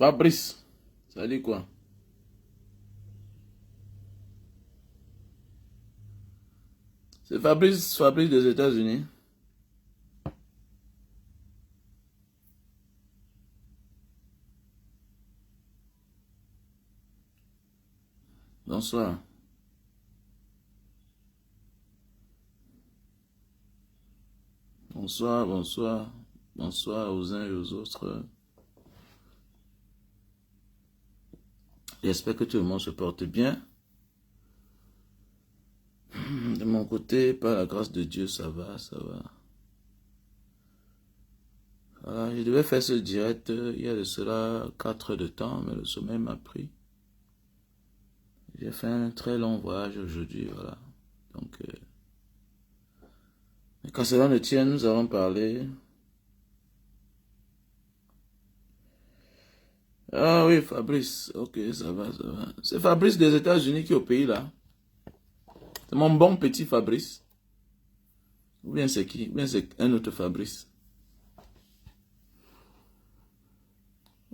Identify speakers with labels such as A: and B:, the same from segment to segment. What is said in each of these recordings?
A: Fabrice, ça dit quoi? C'est Fabrice, Fabrice des États-Unis. Bonsoir. Bonsoir, bonsoir. Bonsoir aux uns et aux autres. J'espère que tout le monde se porte bien. De mon côté, par la grâce de Dieu, ça va, ça va. Voilà, je devais faire ce direct il y a de cela 4 heures de temps, mais le sommeil m'a pris. J'ai fait un très long voyage aujourd'hui, voilà. Donc, quand cela ne tient, nous allons parler. Ah oui, Fabrice, ok, ça va, ça va. C'est Fabrice des États-Unis qui est au pays là. C'est mon bon petit Fabrice. Ou bien c'est qui? Ou bien c'est un autre Fabrice.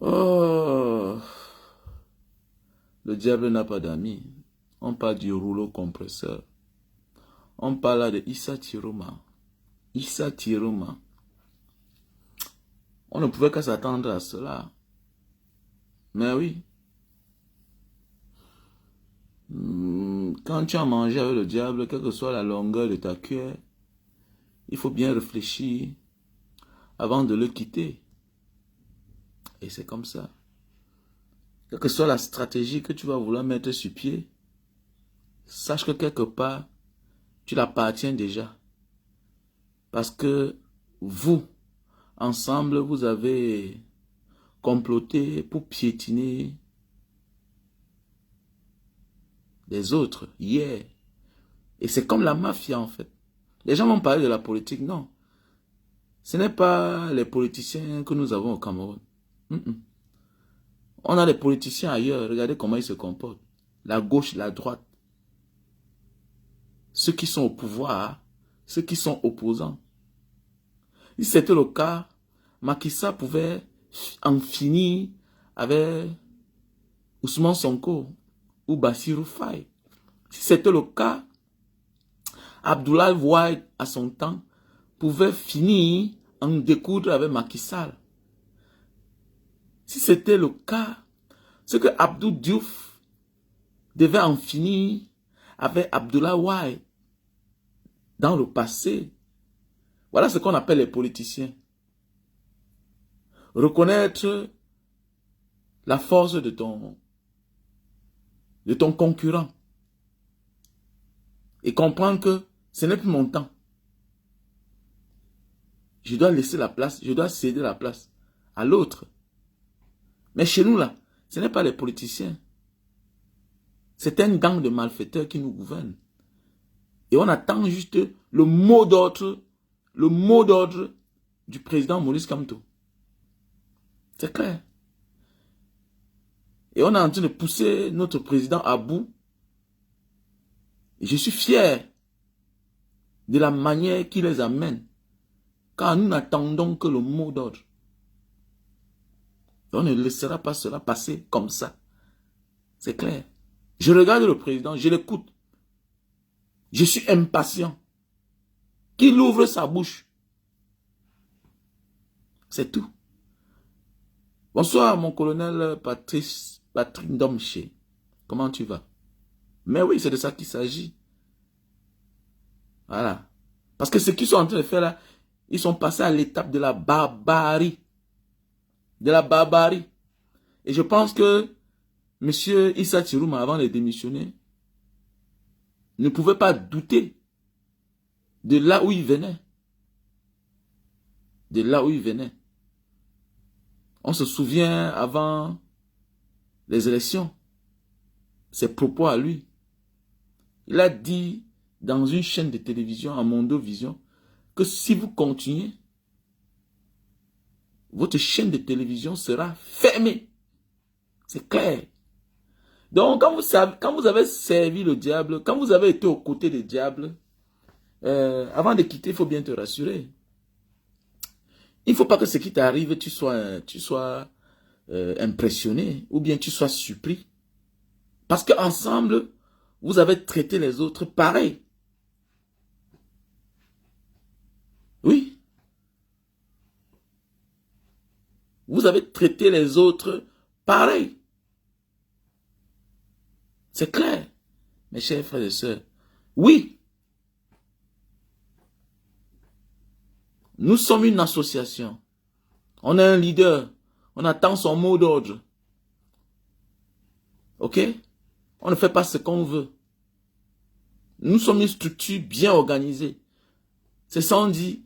A: Oh, le diable n'a pas d'amis. On parle du rouleau compresseur. On parle là de Issa Tiroma. Issa Tiroma. On ne pouvait qu'à s'attendre à cela. Mais oui. Quand tu as mangé avec le diable, quelle que soit la longueur de ta cuillère, il faut bien réfléchir avant de le quitter. Et c'est comme ça. Quelle que soit la stratégie que tu vas vouloir mettre sur pied, sache que quelque part, tu l'appartiens déjà. Parce que vous, ensemble, vous avez comploté pour piétiner les autres hier. Et c'est comme la mafia en fait. Les gens vont parler de la politique, non. Ce n'est pas les politiciens que nous avons au Cameroun. On a des politiciens ailleurs, regardez comment ils se comportent. La gauche, la droite. Ceux qui sont au pouvoir, ceux qui sont opposants. Si c'était le cas, Macky Sall pouvait en finir avec Ousmane Sonko ou Bassirou Faye. Si c'était le cas, Abdoulaye Wade, à son temps, pouvait finir en découdre avec Macky Sall. Si c'était le cas, ce que Abdou Diouf devait en finir avec Abdoulaye Wade dans le passé. Voilà ce qu'on appelle les politiciens. Reconnaître la force de ton concurrent. Et comprendre que ce n'est plus mon temps. Je dois laisser la place, je dois céder la place à l'autre. Mais chez nous là, ce n'est pas les politiciens. C'est un gang de malfaiteurs qui nous gouverne. Et on attend juste le mot d'ordre du président Maurice Kamto. C'est clair. Et on est en train de pousser notre président à bout. Et je suis fier de la manière qu'il les amène. Car nous n'attendons que le mot d'ordre. On ne laissera pas cela passer comme ça. C'est clair. Je regarde le président, je l'écoute. Je suis impatient. Qu'il ouvre sa bouche. C'est tout. Bonsoir mon colonel Patrick Domché. Comment tu vas? Mais oui, c'est de ça qu'il s'agit. Voilà. Parce que ce qu'ils sont en train de faire là, ils sont passés à l'étape de la barbarie. De la barbarie. Et je pense que M. Issa Tirouma, avant de démissionner, ne pouvait pas douter de là où il venait. De là où il venait. On se souvient avant les élections, ses propos à lui. Il a dit dans une chaîne de télévision, à Mondovision, que si vous continuez, votre chaîne de télévision sera fermée. C'est clair. Donc, quand vous avez servi le diable, quand vous avez été aux côtés des diables, avant de quitter, il faut bien te rassurer. Il ne faut pas que ce qui t'arrive, tu sois impressionné ou bien tu sois surpris. Parce qu'ensemble, vous avez traité les autres pareil. Oui. Vous avez traité les autres pareil. C'est clair, mes chers frères et sœurs. Oui. Nous sommes une association. On a un leader. On attend son mot d'ordre. Ok? On ne fait pas ce qu'on veut. Nous sommes une structure bien organisée. C'est ça on dit,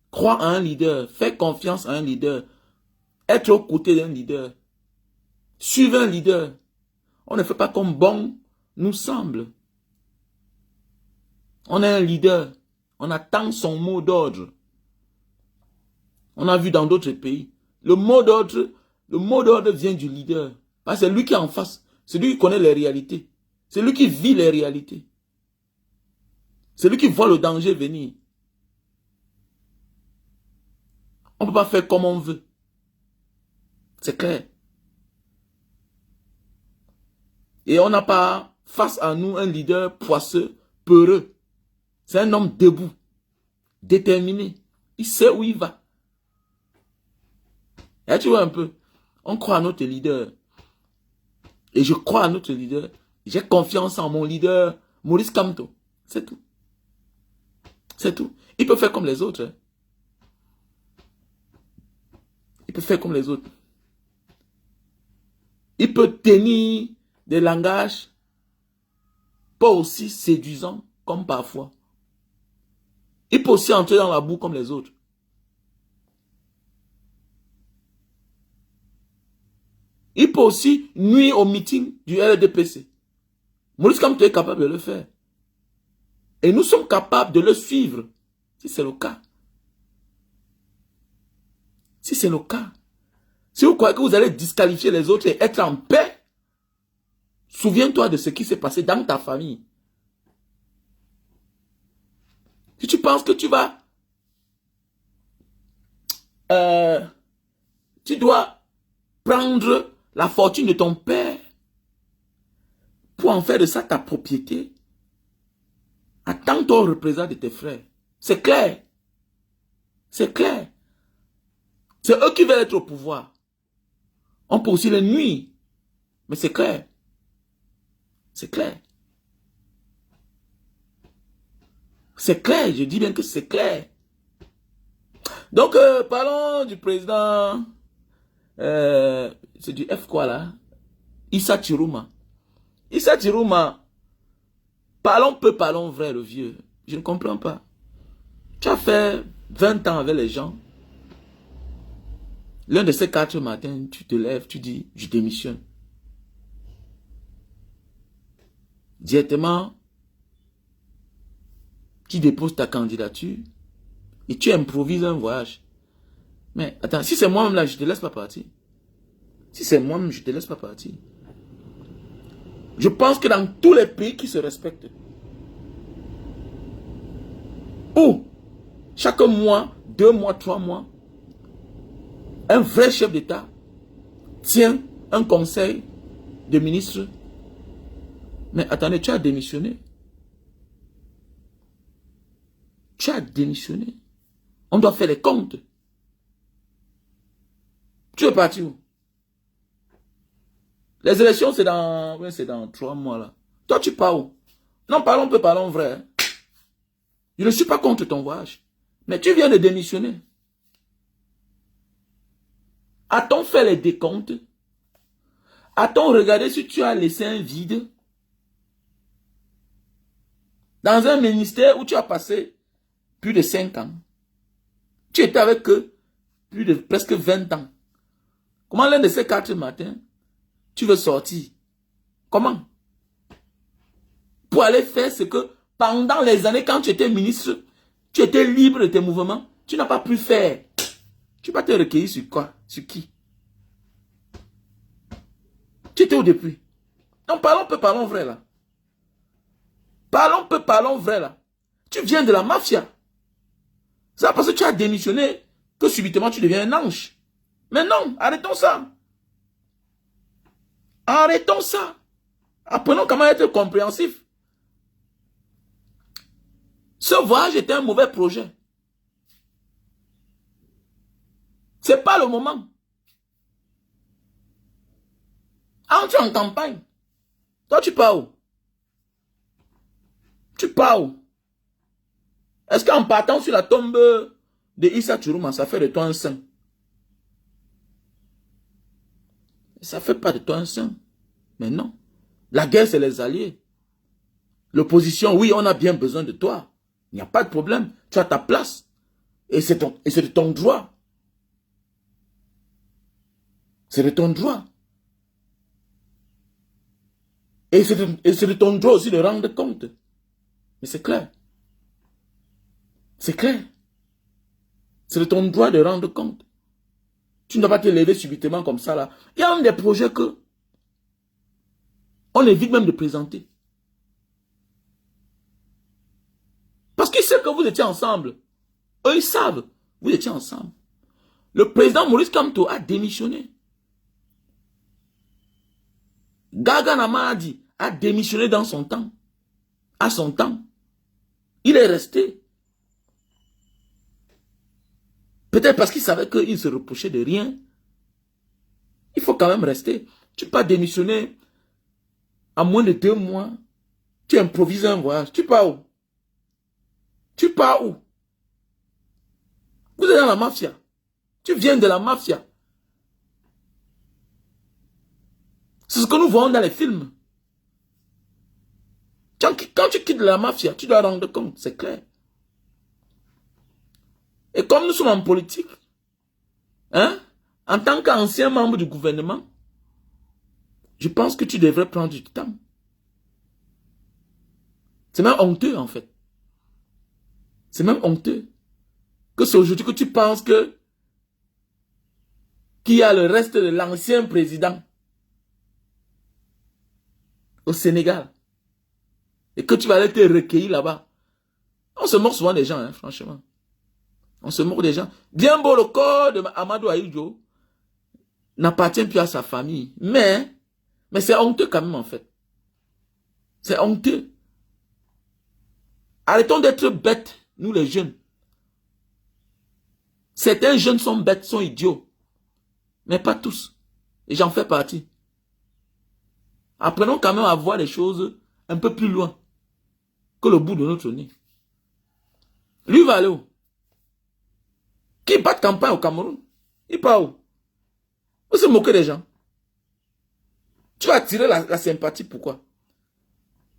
A: croire à un leader, faire confiance à un leader, être aux côtés d'un leader, suivre un leader. On ne fait pas comme bon nous semble. On a un leader, on attend son mot d'ordre. On a vu dans d'autres pays, le mot d'ordre vient du leader. Parce que c'est lui qui est en face, c'est lui qui connaît les réalités, c'est lui qui vit les réalités. C'est lui qui voit le danger venir. On ne peut pas faire comme on veut. C'est clair. Et on n'a pas face à nous un leader poisseux, peureux. C'est un homme debout, déterminé. Il sait où il va. Et là, tu vois un peu, on croit à notre leader. Et je crois à notre leader. J'ai confiance en mon leader, Maurice Kamto. C'est tout. C'est tout. Il peut faire comme les autres. Hein. Il peut faire comme les autres. Il peut tenir des langages pas aussi séduisants comme parfois. Il peut aussi entrer dans la boue comme les autres. Il peut aussi nuire au meeting du RDPC. Maurice Kamto est capable de le faire. Et nous sommes capables de le suivre, si c'est le cas. Si c'est le cas. Si vous croyez que vous allez disqualifier les autres et être en paix, souviens-toi de ce qui s'est passé dans ta famille. Si tu penses que tu dois prendre la fortune de ton père pour en faire de ça ta propriété, attends-toi au représailles de tes frères. C'est clair. C'est clair. C'est eux qui veulent être au pouvoir. On peut aussi les nuire. Mais c'est clair. C'est clair. C'est clair. Je dis bien que c'est clair. Donc, parlons du président. C'est du F quoi là? Issa Chirouma. Issa Chirouma. Parlons peu, parlons vrai, le vieux. Je ne comprends pas. Tu as fait 20 ans avec les gens. L'un de ces 4 matins, tu te lèves, tu dis, je démissionne. Directement, tu déposes ta candidature et tu improvises un voyage. Mais attends, si c'est moi-même là, je ne te laisse pas partir. Si c'est moi-même, je ne te laisse pas partir. Je pense que dans tous les pays qui se respectent, où chaque mois, 2 mois, 3 mois, un vrai chef d'État tient un conseil de ministres. Mais attendez, tu as démissionné. Tu as démissionné. On doit faire les comptes. Tu es parti où? Les élections, c'est dans 3 mois là. Toi, tu pars où? Non, parlons peu, parlons vrai. Je ne suis pas contre ton voyage. Mais tu viens de démissionner. A-t-on fait les décomptes? A-t-on regardé si tu as laissé un vide? Dans un ministère où tu as passé plus de 5 ans. Tu étais avec eux plus de presque 20 ans. Comment l'un de ces 4 matins, tu veux sortir? Comment? Pour aller faire ce que pendant les années quand tu étais ministre, tu étais libre de tes mouvements, tu n'as pas pu faire. Tu vas te recueillir sur quoi? Sur qui? Tu étais où depuis? Donc parlons peu, parlons vrai là. Parlons peu, parlons vrai là. Tu viens de la mafia. C'est parce que tu as démissionné que subitement tu deviens un ange. Mais non, arrêtons ça. Arrêtons ça. Apprenons comment être compréhensif. Ce voyage était un mauvais projet. C'est pas le moment. Entre en campagne. Toi, tu pars où? Tu pars où? Est-ce qu'en partant sur la tombe de Issa Chourouma, ça fait de toi un saint? Ça fait pas de toi un saint. Mais non. La guerre, c'est les alliés. L'opposition, oui, on a bien besoin de toi. Il n'y a pas de problème. Tu as ta place. Et c'est de ton droit. C'est de ton droit. Et c'est de ton droit aussi de rendre compte. Mais c'est clair. C'est clair. C'est de ton droit de rendre compte. Tu ne dois pas te lever subitement comme ça là. Il y a même des projets que on évite même de présenter. Parce qu'ils savent que vous étiez ensemble. Eux, ils savent. Vous étiez ensemble. Le président Maurice Kamto a démissionné. Gaga Namadi a démissionné dans son temps. À son temps. Il est resté. Peut-être parce qu'il savait qu'il ne se reprochait de rien. Il faut quand même rester. Tu ne peux pas démissionner en moins de 2 mois. Tu improvises un voyage. Tu pars où? Tu pars où? Vous êtes dans la mafia. Tu viens de la mafia. C'est ce que nous voyons dans les films. Quand tu quittes la mafia, tu dois rendre compte, c'est clair. Et comme nous sommes en politique, hein, en tant qu'ancien membre du gouvernement, je pense que tu devrais prendre du temps. C'est même honteux, en fait. C'est même honteux. Que c'est aujourd'hui que tu penses qu'il y a le reste de l'ancien président au Sénégal. Et que tu vas aller te recueillir là-bas. On se moque souvent des gens, hein, franchement. On se moque des gens. Bien beau, le corps de Amadou Ahidjo n'appartient plus à sa famille. Mais c'est honteux quand même, en fait. C'est honteux. Arrêtons d'être bêtes, nous les jeunes. Certains jeunes sont bêtes, sont idiots. Mais pas tous. Et j'en fais partie. Apprenons quand même à voir les choses un peu plus loin que le bout de notre nez. Lui va aller où? Qui bat campagne au Cameroun? Il part où? Vous se moquez des gens. Tu vas attirer la sympathie, pourquoi?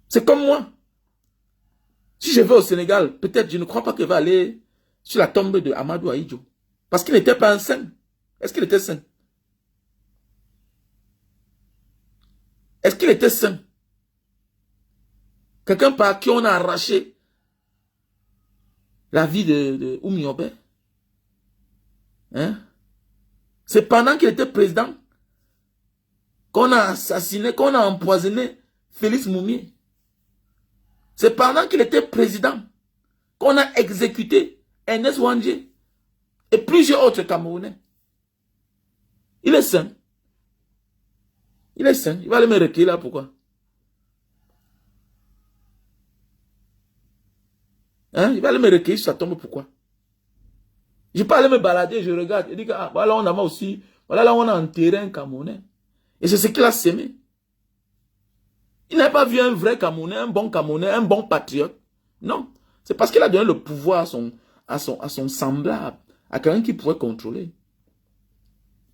A: C'est comme moi. Si je vais au Sénégal, peut-être je ne crois pas qu'il va aller sur la tombe de Amadou Ahidjo. Parce qu'il n'était pas un saint. Est-ce qu'il était saint? Est-ce qu'il était saint? Quelqu'un par qui on a arraché la vie de Oumi Obé. Hein? C'est pendant qu'il était président qu'on a assassiné, qu'on a empoisonné Félix Moumié. C'est pendant qu'il était président qu'on a exécuté Ernest Wandje et plusieurs autres Camerounais. Il est saint. Il est saint. Il va aller me recueillir là, pourquoi? Hein? Il va aller me recueillir sur sa tombe, pourquoi? Je peux aller me balader, je regarde, je dis que ah, voilà, on a aussi, voilà, là, on a enterré un Camerounais. Et c'est ce qu'il a sémé. Il n'a pas vu un vrai Camerounais, un bon patriote. Non. C'est parce qu'il a donné le pouvoir à son semblable, à quelqu'un qui pourrait contrôler.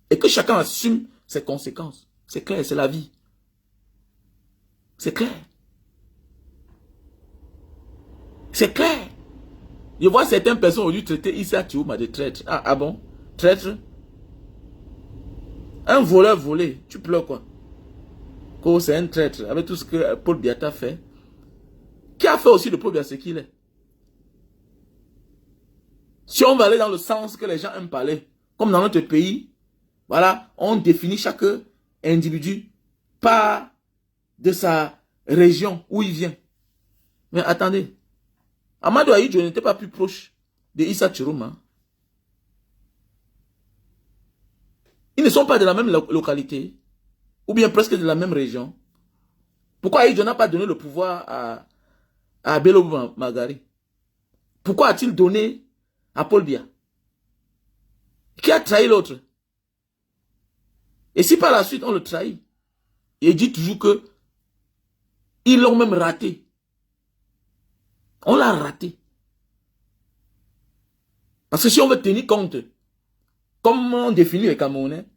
A: Et que chacun assume ses conséquences. C'est clair, c'est la vie. C'est clair. C'est clair. Je vois certaines personnes aujourd'hui traiter Issa Chourouma de traître. Ah bon? Traître? Un voleur volé. Tu pleures quoi? Que c'est un traître. Avec tout ce que Paul Biya fait. Qui a fait aussi de Paul Biya ce qu'il est? Si on va aller dans le sens que les gens aiment parler, comme dans notre pays, voilà, on définit chaque individu par de sa région où il vient. Mais attendez. Amadou Ahidjo n'était pas plus proche de Issa Chourouma. Ils ne sont pas de la même localité. ou bien presque de la même région. Pourquoi Aïdjo n'a pas donné le pouvoir à Bello Magari? Pourquoi a-t-il donné à Paul Biya? Qui a trahi l'autre? Et si par la suite on le trahit, il dit toujours que ils l'ont même raté. On l'a raté. Parce que si on veut tenir compte, comment on définit les Camerounais?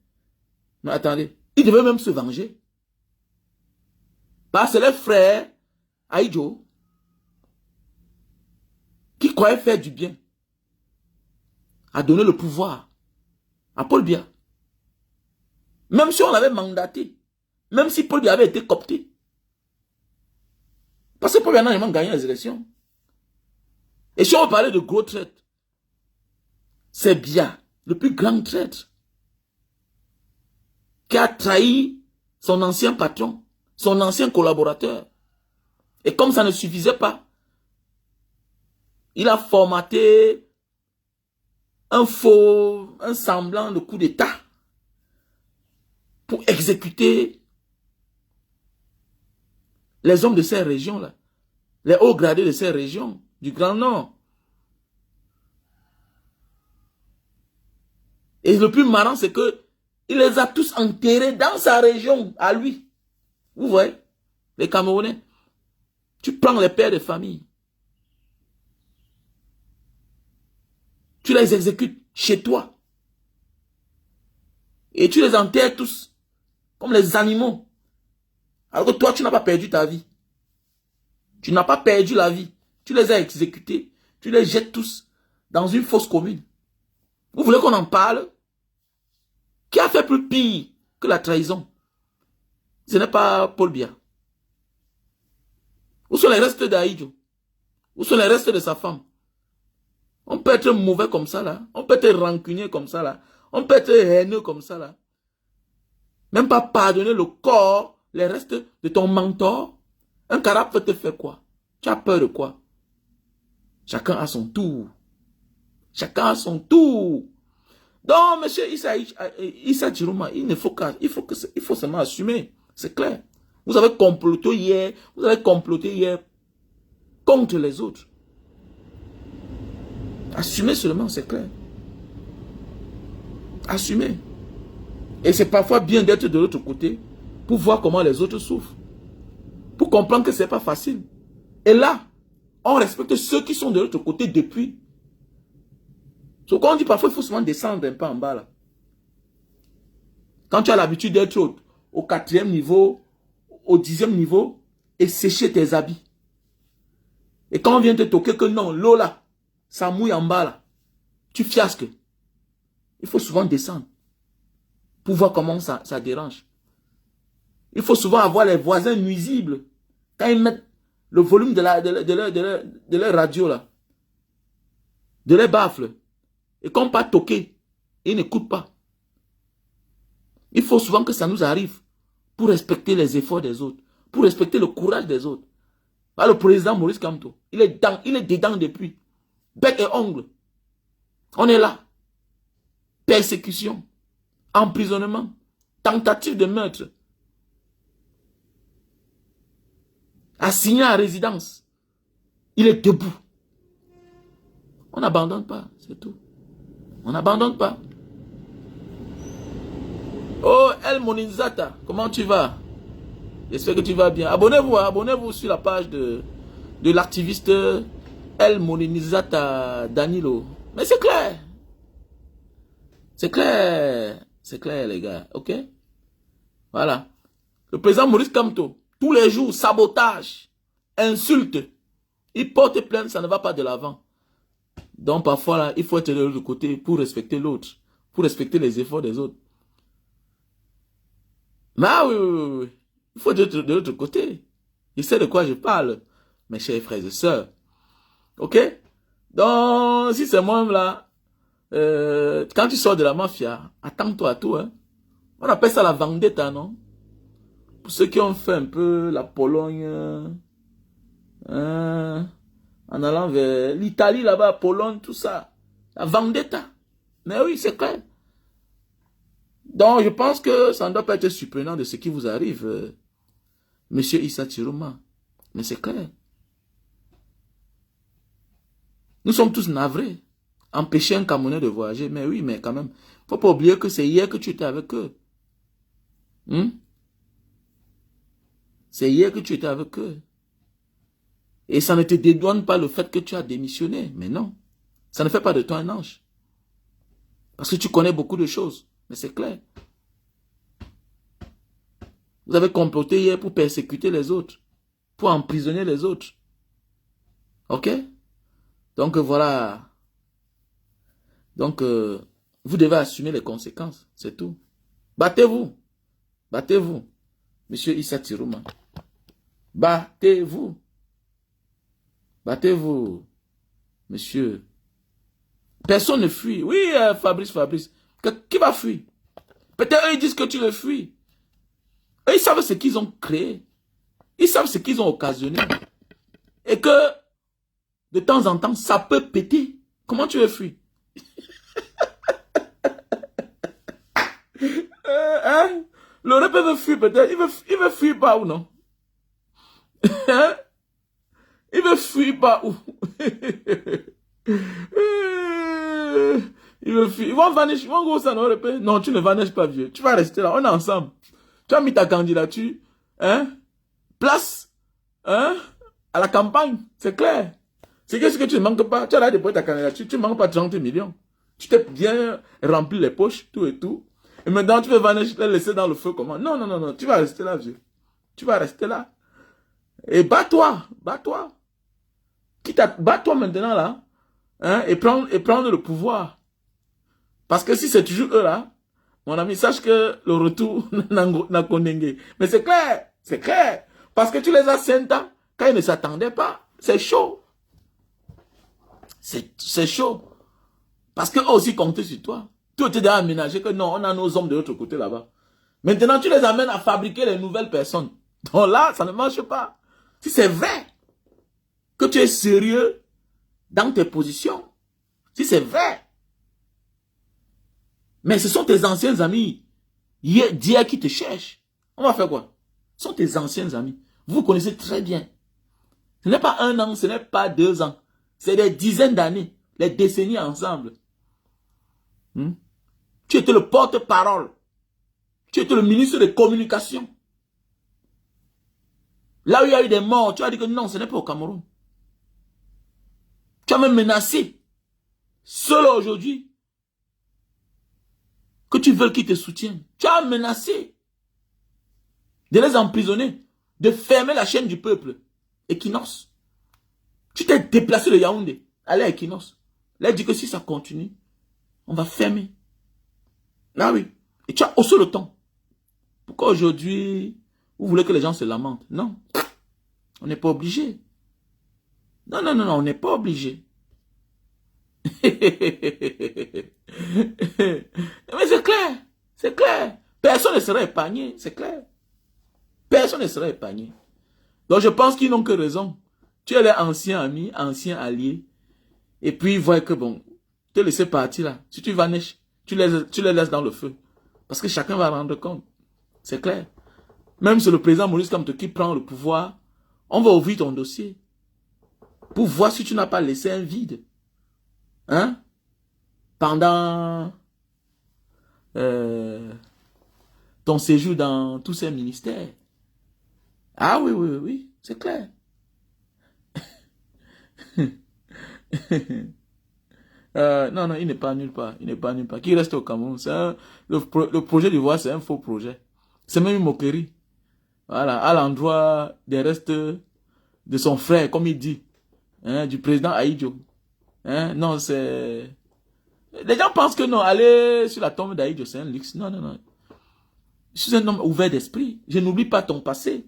A: Mais attendez, ils devaient même se venger. Parce que les frères Aïdjo qui croyaient faire du bien a donné le pouvoir à Paul Biya. Même si on l'avait mandaté, même si Paul Biya avait été coopté. Parce que Paul Biya n'a jamais gagné les élections. Et si on parlait de gros traîtres, c'est Biya, le plus grand traître, qui a trahi son ancien patron, son ancien collaborateur. Et comme ça ne suffisait pas, il a formaté un semblant de coup d'État pour exécuter les hommes de ces régions-là, les hauts gradés de ces régions, du Grand Nord. Et le plus marrant, c'est que il les a tous enterrés dans sa région, à lui. Vous voyez, les Camerounais, tu prends les pères de famille, tu les exécutes chez toi, et tu les enterres tous, comme les animaux. Alors que toi, tu n'as pas perdu ta vie. Tu n'as pas perdu la vie. Tu les as exécutés, tu les jettes tous dans une fosse commune. Vous voulez qu'on en parle? Qui a fait plus pire que la trahison? Ce n'est pas Paul Biya. Où sont les restes d'Aïdjo? Où sont les restes de sa femme? On peut être mauvais comme ça là. On peut être rancunier comme ça là. On peut être haineux comme ça là. Même pas pardonner le corps, les restes de ton mentor. Un carabe peut te faire quoi? Tu as peur de quoi? Chacun a son tour. Chacun a son tour. Donc, monsieur Issa Djirouma, il faut seulement assumer. C'est clair. Vous avez comploté hier contre les autres. Assumez seulement, c'est clair. Assumez. Et c'est parfois bien d'être de l'autre côté pour voir comment les autres souffrent. Pour comprendre que ce n'est pas facile. Et là, on respecte ceux qui sont de l'autre côté depuis. Donc quand on dit parfois, il faut souvent descendre un peu en bas là. Quand tu as l'habitude d'être au 4e niveau, au 10e niveau, et sécher tes habits. Et quand on vient te toquer que non, l'eau là, ça mouille en bas là, tu fiasques. Il faut souvent descendre pour voir comment ça dérange. Il faut souvent avoir les voisins nuisibles. Quand ils mettent le volume de leur radio là, de leur baffle, et qu'on pas toquer, ils n'écoutent pas. Il faut souvent que ça nous arrive pour respecter les efforts des autres, pour respecter le courage des autres. Le président Maurice Kamto, il est dedans depuis. Bec et ongle. On est là. Persécution, emprisonnement, tentative de meurtre, assigné à résidence. Il est debout. On n'abandonne pas, c'est tout. On n'abandonne pas. Oh, El Monizata, comment tu vas? J'espère que tu vas bien. Abonnez-vous, abonnez-vous sur la page de l'activiste El Monizata Danilo. Mais c'est clair. C'est clair. C'est clair, les gars. Ok? Voilà. Le président Maurice Kamto, tous les jours, sabotage, insulte. Il porte plainte, ça ne va pas de l'avant. Donc parfois, là, il faut être de l'autre côté pour respecter l'autre. Pour respecter les efforts des autres. Mais oui. Il faut être de l'autre côté. Je sais de quoi je parle, mes chers frères et sœurs. Ok? Donc, si c'est moi là, quand tu sors de la mafia, attends-toi à tout. Hein. On appelle ça la vendetta, non? Pour ceux qui ont fait un peu la Pologne, en allant vers l'Italie là-bas, Pologne, tout ça. La vendetta. Mais oui, c'est clair. Donc, je pense que ça ne doit pas être surprenant de ce qui vous arrive, Monsieur Issa Chiroma. Mais c'est clair. Nous sommes tous navrés. Empêcher un Camerounais de voyager. Mais oui, mais quand même. Faut pas oublier que c'est hier que tu étais avec eux. C'est hier que tu étais avec eux. Et ça ne te dédouane pas le fait que tu as démissionné. Mais non. Ça ne fait pas de toi un ange. Parce que tu connais beaucoup de choses. Mais c'est clair. Vous avez comploté hier pour persécuter les autres. Pour emprisonner les autres. Ok? Donc voilà. Donc vous devez assumer les conséquences. C'est tout. Battez-vous. Battez-vous. Monsieur Issa Chiroma. Battez-vous. Battez-vous. Monsieur. Personne ne fuit. Oui, Fabrice. Qui va fuir? Peut-être eux ils disent que tu le fuis. Eux, ils savent ce qu'ils ont créé. Ils savent ce qu'ils ont occasionné. Et que, de temps en temps, ça peut péter. Comment tu le fuis? Le rep veut fuir peut-être. Il veut fuir pas ou non? Il veut fuir pas où? Il veut fuir. Ils vont vanish. Ils vont go ça, non, non, tu ne vanishes pas, vieux. Tu vas rester là. On est ensemble. Tu as mis ta candidature. Place. À la campagne. C'est clair. C'est ce que tu ne manques pas. Tu as là déposé ta candidature. Tu ne manques pas 30 millions. Tu t'es bien rempli les poches, tout et tout. Et maintenant, tu veux vanish, les laisser dans le feu comment? Non. Tu vas rester là, vieux. Tu vas rester là. Et bats-toi. Bats-toi. Bats-toi maintenant là. Et prendre le pouvoir. Parce que si c'est toujours eux là, mon ami, sache que le retour n'a condengué. Mais c'est clair. C'est clair. Parce que tu les as 5 ans, quand ils ne s'attendaient pas. C'est chaud. C'est chaud. Parce qu'eux aussi comptaient sur toi. Tout était déjà aménagé que non, on a nos hommes de l'autre côté là-bas. Maintenant, tu les amènes à fabriquer les nouvelles personnes. Donc là, ça ne marche pas. Si c'est vrai que tu es sérieux dans tes positions, si c'est vrai, mais ce sont tes anciens amis d'hier qui te cherchent, on va faire quoi? Ce sont tes anciens amis. Vous connaissez très bien. Ce n'est pas 1 an, ce n'est pas 2 ans. C'est des dizaines d'années, les décennies ensemble. Tu étais le porte-parole. Tu étais le ministre des Communications. Là où il y a eu des morts, tu as dit que non, ce n'est pas au Cameroun. Tu as même menacé. Seul aujourd'hui, que tu veux qu'ils te soutiennent. Tu as menacé de les emprisonner, de fermer la chaîne du peuple. Equinox. Tu t'es déplacé de Yaoundé, allez à Equinox. Là, il dit que si ça continue, on va fermer. Ah oui. Et tu as haussé le ton. Pourquoi aujourd'hui, vous voulez que les gens se lamentent? Non. On n'est pas obligé. Non, on n'est pas obligé. Mais c'est clair. C'est clair. Personne ne sera épargné. C'est clair. Personne ne sera épargné. Donc je pense qu'ils n'ont que raison. Tu es les anciens amis, anciens alliés. Et puis ils voient que bon, te laisser partir là. Si tu vanishes, tu les laisses dans le feu. Parce que chacun va rendre compte. C'est clair. Même si le président Maurice Kamto qui prend le pouvoir, on va ouvrir ton dossier. Pour voir si tu n'as pas laissé un vide. Pendant ton séjour dans tous ces ministères. Ah oui, c'est clair. Non, il n'est pas nulle part. Il n'est pas nulle part. Qui reste au Cameroun? Le projet d'Ivoire, c'est un faux projet. C'est même une moquerie. Voilà, à l'endroit des restes de son frère, comme il dit, du président Ahidjo. Non, c'est... Les gens pensent que non, aller sur la tombe d'Ahidjo, c'est un luxe. Non. Je suis un homme ouvert d'esprit. Je n'oublie pas ton passé.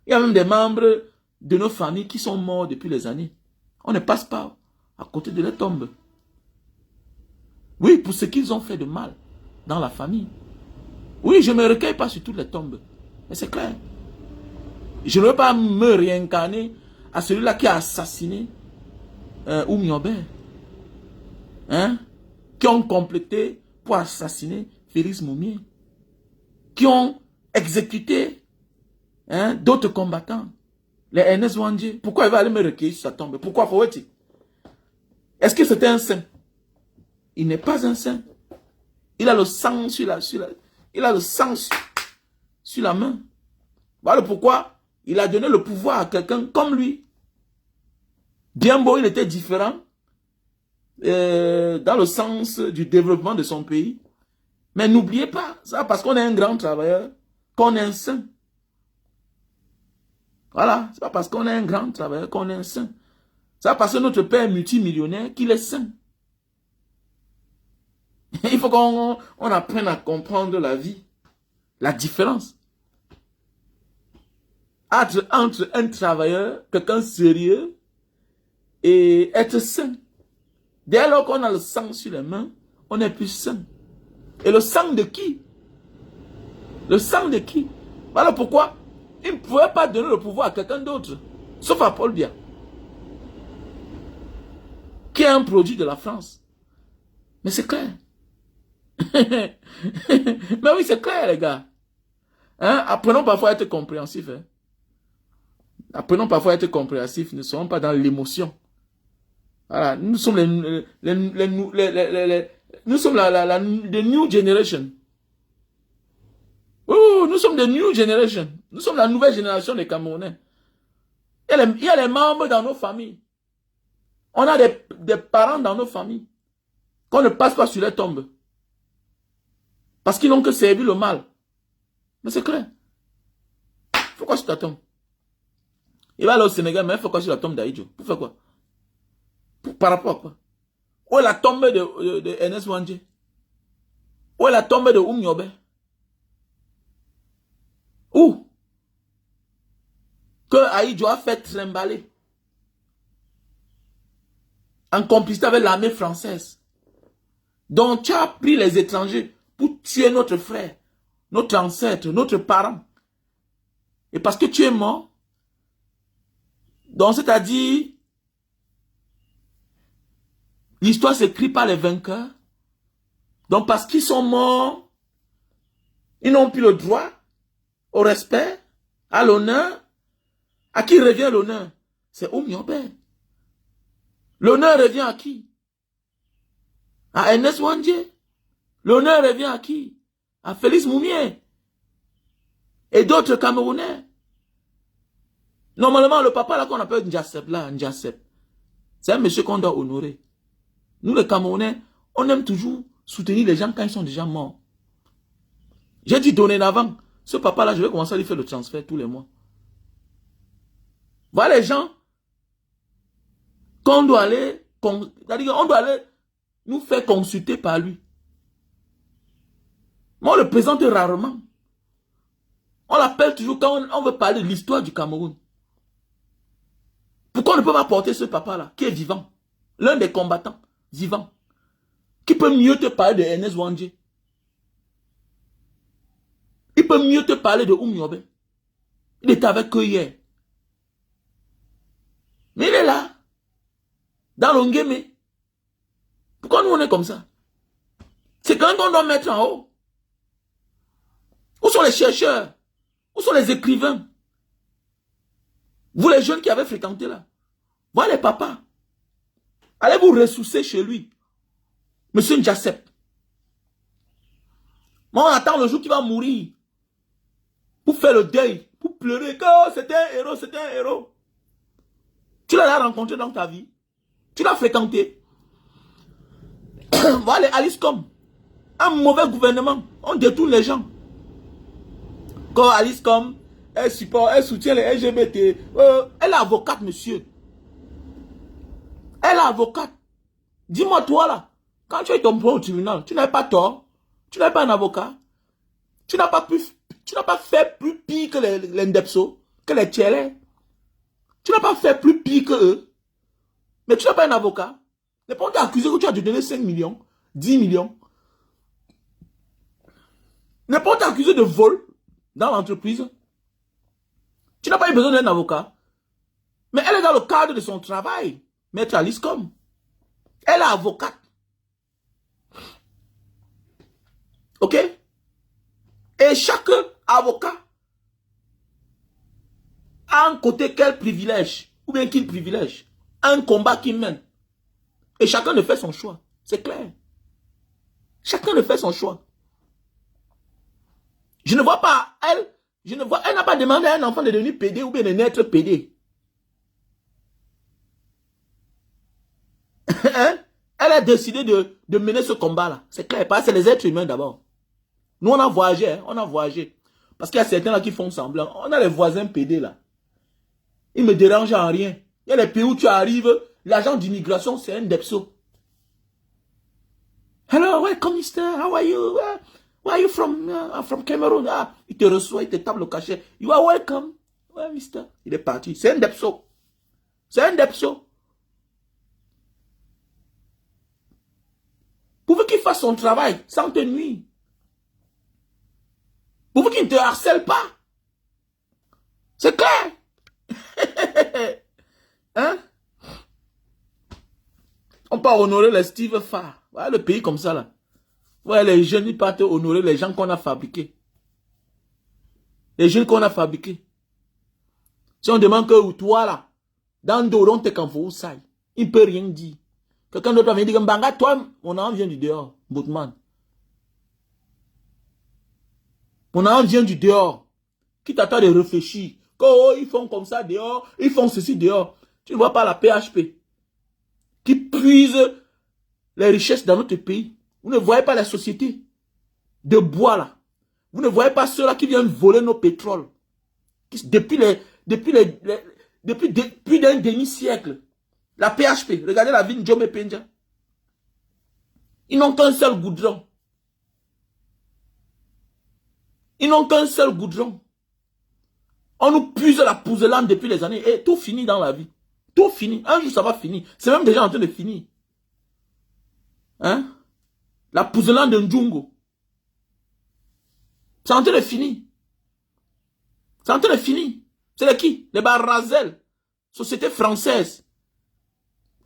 A: Il y a même des membres de nos familles qui sont morts depuis les années. On ne passe pas à côté de leur tombe. Oui, pour ce qu'ils ont fait de mal dans la famille. Oui, je ne me recueille pas sur toutes les tombes. Mais c'est clair. Je ne veux pas me réincarner à celui-là qui a assassiné Oumyobé. Qui ont complété pour assassiner Félix Moumier. qui ont exécuté d'autres combattants. Les Ernest Ouandjé. Pourquoi il va aller me recueillir sur sa tombe? Pourquoi faut-il? Est-ce que c'était un saint? Il n'est pas un saint. Il a le sang il a le sang sur la main. Voilà pourquoi il a donné le pouvoir à quelqu'un comme lui. Bien beau, il était différent dans le sens du développement de son pays. Mais n'oubliez pas, ça parce qu'on est un grand travailleur, qu'on est un saint. Voilà, c'est pas parce qu'on est un grand travailleur qu'on est un saint. C'est pas parce que notre père est multimillionnaire qu'il est saint. Il faut qu'on apprenne à comprendre la vie, la différence entre un travailleur, quelqu'un sérieux, et être saint. Dès lors qu'on a le sang sur les mains, on est plus saint. Et le sang de qui? Le sang de qui? Voilà pourquoi il ne pouvait pas donner le pouvoir à quelqu'un d'autre, sauf à Paul Biya, qui est un produit de la France. Mais c'est clair. Mais oui, c'est clair, les gars. Apprenons parfois à être compréhensifs. Apprenons parfois à être compréhensifs. Ne soyons pas dans l'émotion. Voilà, nous sommes nous sommes la new generation. Oh, nous sommes the new generation. Nous sommes la nouvelle génération des Camerounais. Il y a les membres dans nos familles. On a des parents dans nos familles qu'on ne passe pas sur les tombes. Parce qu'ils n'ont que servi le mal. Mais c'est clair. Faut quoi sur ta tombe? Il va aller au Sénégal, mais il faut quoi sur la tombe d'Aïdjo? Pour faire quoi? Par rapport à quoi? Où est la tombe de Ernest Ouandjé? Où est la tombe de Oumniobé? Où? Que Aïdjo a fait trimballer en complicité avec l'armée française. Donc tu as pris les étrangers pour tuer notre frère, notre ancêtre, notre parent. Et parce que tu es mort, donc c'est-à-dire, l'histoire s'écrit par les vainqueurs. Donc parce qu'ils sont morts, ils n'ont plus le droit au respect, à l'honneur. À qui revient l'honneur? C'est Oumniobé. L'honneur revient à qui? À Ernest Ouandjé. L'honneur revient à qui? À Félix Moumié. Et d'autres Camerounais. Normalement, le papa là qu'on appelle Ndjasep, c'est un monsieur qu'on doit honorer. Nous les Camerounais, on aime toujours soutenir les gens quand ils sont déjà morts. J'ai dit donner d'avant. Ce papa là, je vais commencer à lui faire le transfert tous les mois. Voilà les gens qu'on doit aller, c'est-à-dire on doit aller nous faire consulter par lui. Mais on le présente rarement. On l'appelle toujours quand on veut parler de l'histoire du Cameroun. Pourquoi on ne peut pas porter ce papa-là, qui est vivant, l'un des combattants vivants, qui peut mieux te parler de Ernest Ouandjé? Il peut mieux te parler de Oumniobé. Il était avec eux hier. Mais il est là, dans l'Ongeme. Pourquoi nous on est comme ça? C'est quand même qu'on doit mettre en haut. Où sont les chercheurs? Où sont les écrivains? Vous les jeunes qui avez fréquenté là. Voilà les papas. Allez vous ressourcer chez lui. Monsieur Ndjasep. Moi, on attend le jour qu'il va mourir. Pour faire le deuil. Pour pleurer. Que oh, c'était un héros, c'était un héros. Tu l'as rencontré dans ta vie. Tu l'as fréquenté. Voilà les Aliscom. Un mauvais gouvernement. On détourne les gens. Quand Aliscom, elle soutient les LGBT. Elle est avocate, monsieur. Elle est avocate. Dis-moi, toi là, quand tu es tombé au tribunal, tu n'avais pas tort. Tu n'avais pas un avocat. Tu n'as pas fait plus pire que les Ndepso, que les Tchélé. Tu n'as pas fait plus pire que eux. Mais tu n'as pas un avocat. Mais pour t'accuser que tu as donné 5 millions, 10 millions. Mais pour t'accuser de vol dans l'entreprise, tu n'as pas eu besoin d'un avocat. Mais elle est dans le cadre de son travail, maître Aliscom. Elle est avocate. Ok? Et chaque avocat a un côté quel privilège, ou bien quel privilège, un combat qu'il mène. Et chacun ne fait son choix. C'est clair. Chacun ne fait son choix. Je ne vois pas, elle n'a pas demandé à un enfant de devenir PD ou bien de naître PD. Hein? Elle a décidé de mener ce combat-là. C'est clair, parce que c'est les êtres humains d'abord. Nous, on a voyagé, hein, on a voyagé. Parce qu'il y a certains là qui font semblant. On a les voisins PD là. Ils me dérangent en rien. Il y a les pays où tu arrives, l'agent d'immigration, c'est un Depso. Hello, welcome, mister. How are you? Where are you from? I'm from Cameroon. Ah, il te reçoit, il te tape le cachet. You are welcome. Ouais, mister. Il est parti. C'est un Depso. C'est un Depso. Pourvu qu'il fasse son travail sans te nuire. Pourvu qu'il ne te harcèle pas. C'est clair. Hein? On peut honorer les Steve Farr. Voilà le pays comme ça là. Ouais, les jeunes, ils partent honorer les gens qu'on a fabriqués. Les jeunes qu'on a fabriqués. Si on demande que toi là, dans le dos, on te canfou, ça, il ne peut rien dire. Quelqu'un d'autre vient dire, Mbanga, toi, mon âme vient du dehors, Boutman. Mon âme vient du dehors. Qui t'attend de réfléchir. Oh, ils font comme ça dehors, ils font ceci dehors. Tu ne vois pas la PHP qui puise les richesses dans notre pays. Vous ne voyez pas la société de bois là. Vous ne voyez pas ceux-là qui viennent voler nos pétroles. Depuis d'un demi-siècle. La PHP, regardez la ville de Djomé Pendja. Ils n'ont qu'un seul goudron. Ils n'ont qu'un seul goudron. On nous puise la pouzelane depuis les années. Et tout finit dans la vie. Tout finit. Un jour, ça va finir. C'est même déjà en train de finir. Hein? La pouzelane de Ndjungo. C'est en train de finir. C'est en train de finir. C'est de qui? Les Barrazel. Société française.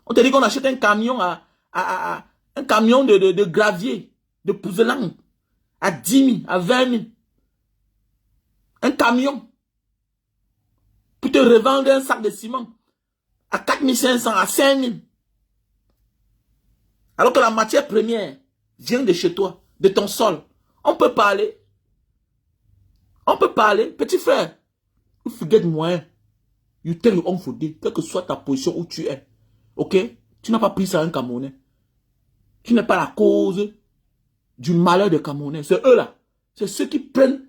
A: On te dit qu'on achète un camion un camion de gravier, de pouzelane, à 10 000, à 20 000. Un camion. Pour te revendre un sac de ciment à 4 500, à 5 000. Alors que la matière première vient de chez toi, de ton sol. On peut parler. On peut parler. Petit frère, you forget moi. You tell your own for day, quelle que soit ta position où tu es. Ok? Tu n'as pas pris ça à un Camerounais. Tu n'es pas la cause du malheur des Camerounais. C'est eux là. C'est ceux qui prennent,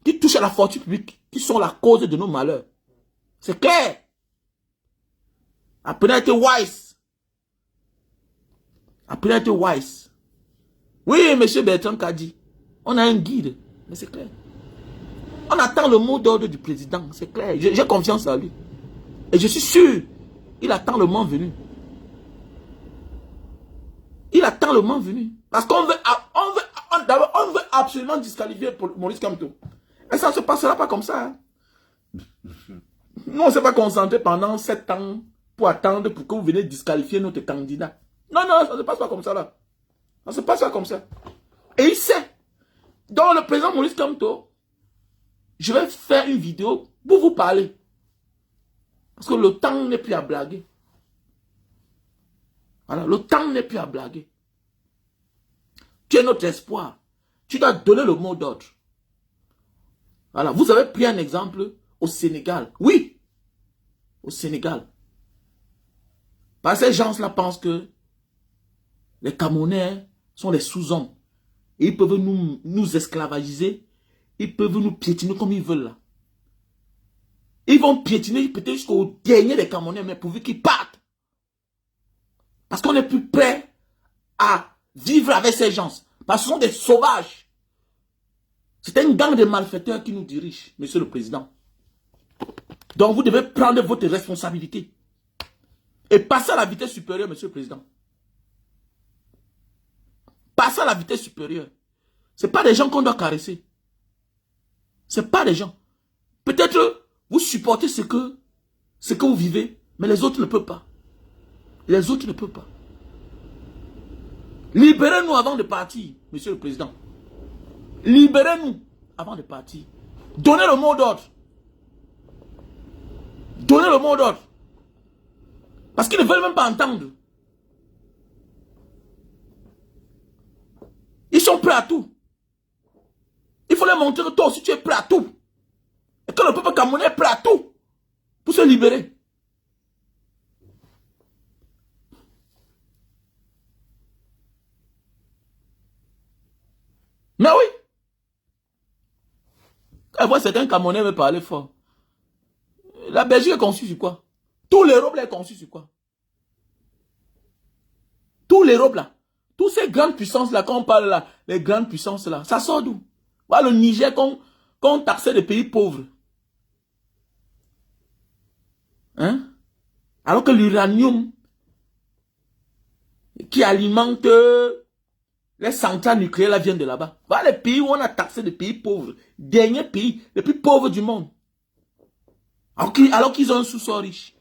A: qui touchent à la fortune publique, qui sont la cause de nos malheurs. C'est clair. Apprenez à être wise. Apprenez à être wise. Oui, M. Bertrand qu'a dit. On a un guide. Mais c'est clair. On attend le mot d'ordre du président. C'est clair. J'ai confiance en lui. Et je suis sûr. Il attend le moment venu. Il attend le moment venu. Parce qu'on veut, on veut absolument disqualifier Maurice Kamto. Et ça ne se passera pas comme ça. Hein. Nous, on ne s'est pas concentré pendant 7 ans pour attendre pour que vous venez disqualifier notre candidat. Non, non, ça ne se passe pas comme ça là. Ça ne se passe pas comme ça. Et il sait. Donc le président Maurice Kamto, je vais faire une vidéo pour vous parler. Parce que le temps n'est plus à blaguer. Voilà, le temps n'est plus à blaguer. Tu es notre espoir. Tu dois donner le mot d'ordre. Voilà, vous avez pris un exemple au Sénégal. Oui, au Sénégal. Parce que ces gens-là pensent que les Camerounais sont des sous-hommes. Et ils peuvent nous esclavagiser. Ils peuvent nous piétiner comme ils veulent là. Ils vont piétiner peut-être jusqu'au dernier des Camerounais, mais pourvu qu'ils partent. Parce qu'on n'est plus prêt à vivre avec ces gens. Parce que ce sont des sauvages. C'est une gang de malfaiteurs qui nous dirige, monsieur le président. Donc vous devez prendre votre responsabilité. Et passer à la vitesse supérieure, monsieur le président. Passer à la vitesse supérieure. Ce n'est pas des gens qu'on doit caresser. Ce n'est pas des gens. Peut-être vous supportez ce que vous vivez, mais les autres ne peuvent pas. Les autres ne peuvent pas. Libérez-nous avant de partir, monsieur le président. Libérez-nous. avant de partir. Donnez le mot d'ordre. Donnez le mot d'ordre. Parce qu'ils ne veulent même pas entendre. Ils sont prêts à tout. Il faut leur montrer que toi aussi tu es prêt à tout. Et que le peuple camerounais est prêt à tout pour se libérer. Mais oui. Quand je vois certains Camerounais me parler fort. La Belgique est conçue sur quoi? Tout l'Europe là est conçu sur quoi? Tout l'Europe là. Toutes ces grandes puissances là, quand on parle là, les grandes puissances là, ça sort d'où? Voilà le Niger qu'on taxait des pays pauvres. Hein? Alors que l'uranium qui alimente les centrales nucléaires là viennent de là-bas. Voilà les pays où on a taxé des pays pauvres. Dernier pays, les plus pauvres du monde. Alors qu'ils ont un sous-sol riche.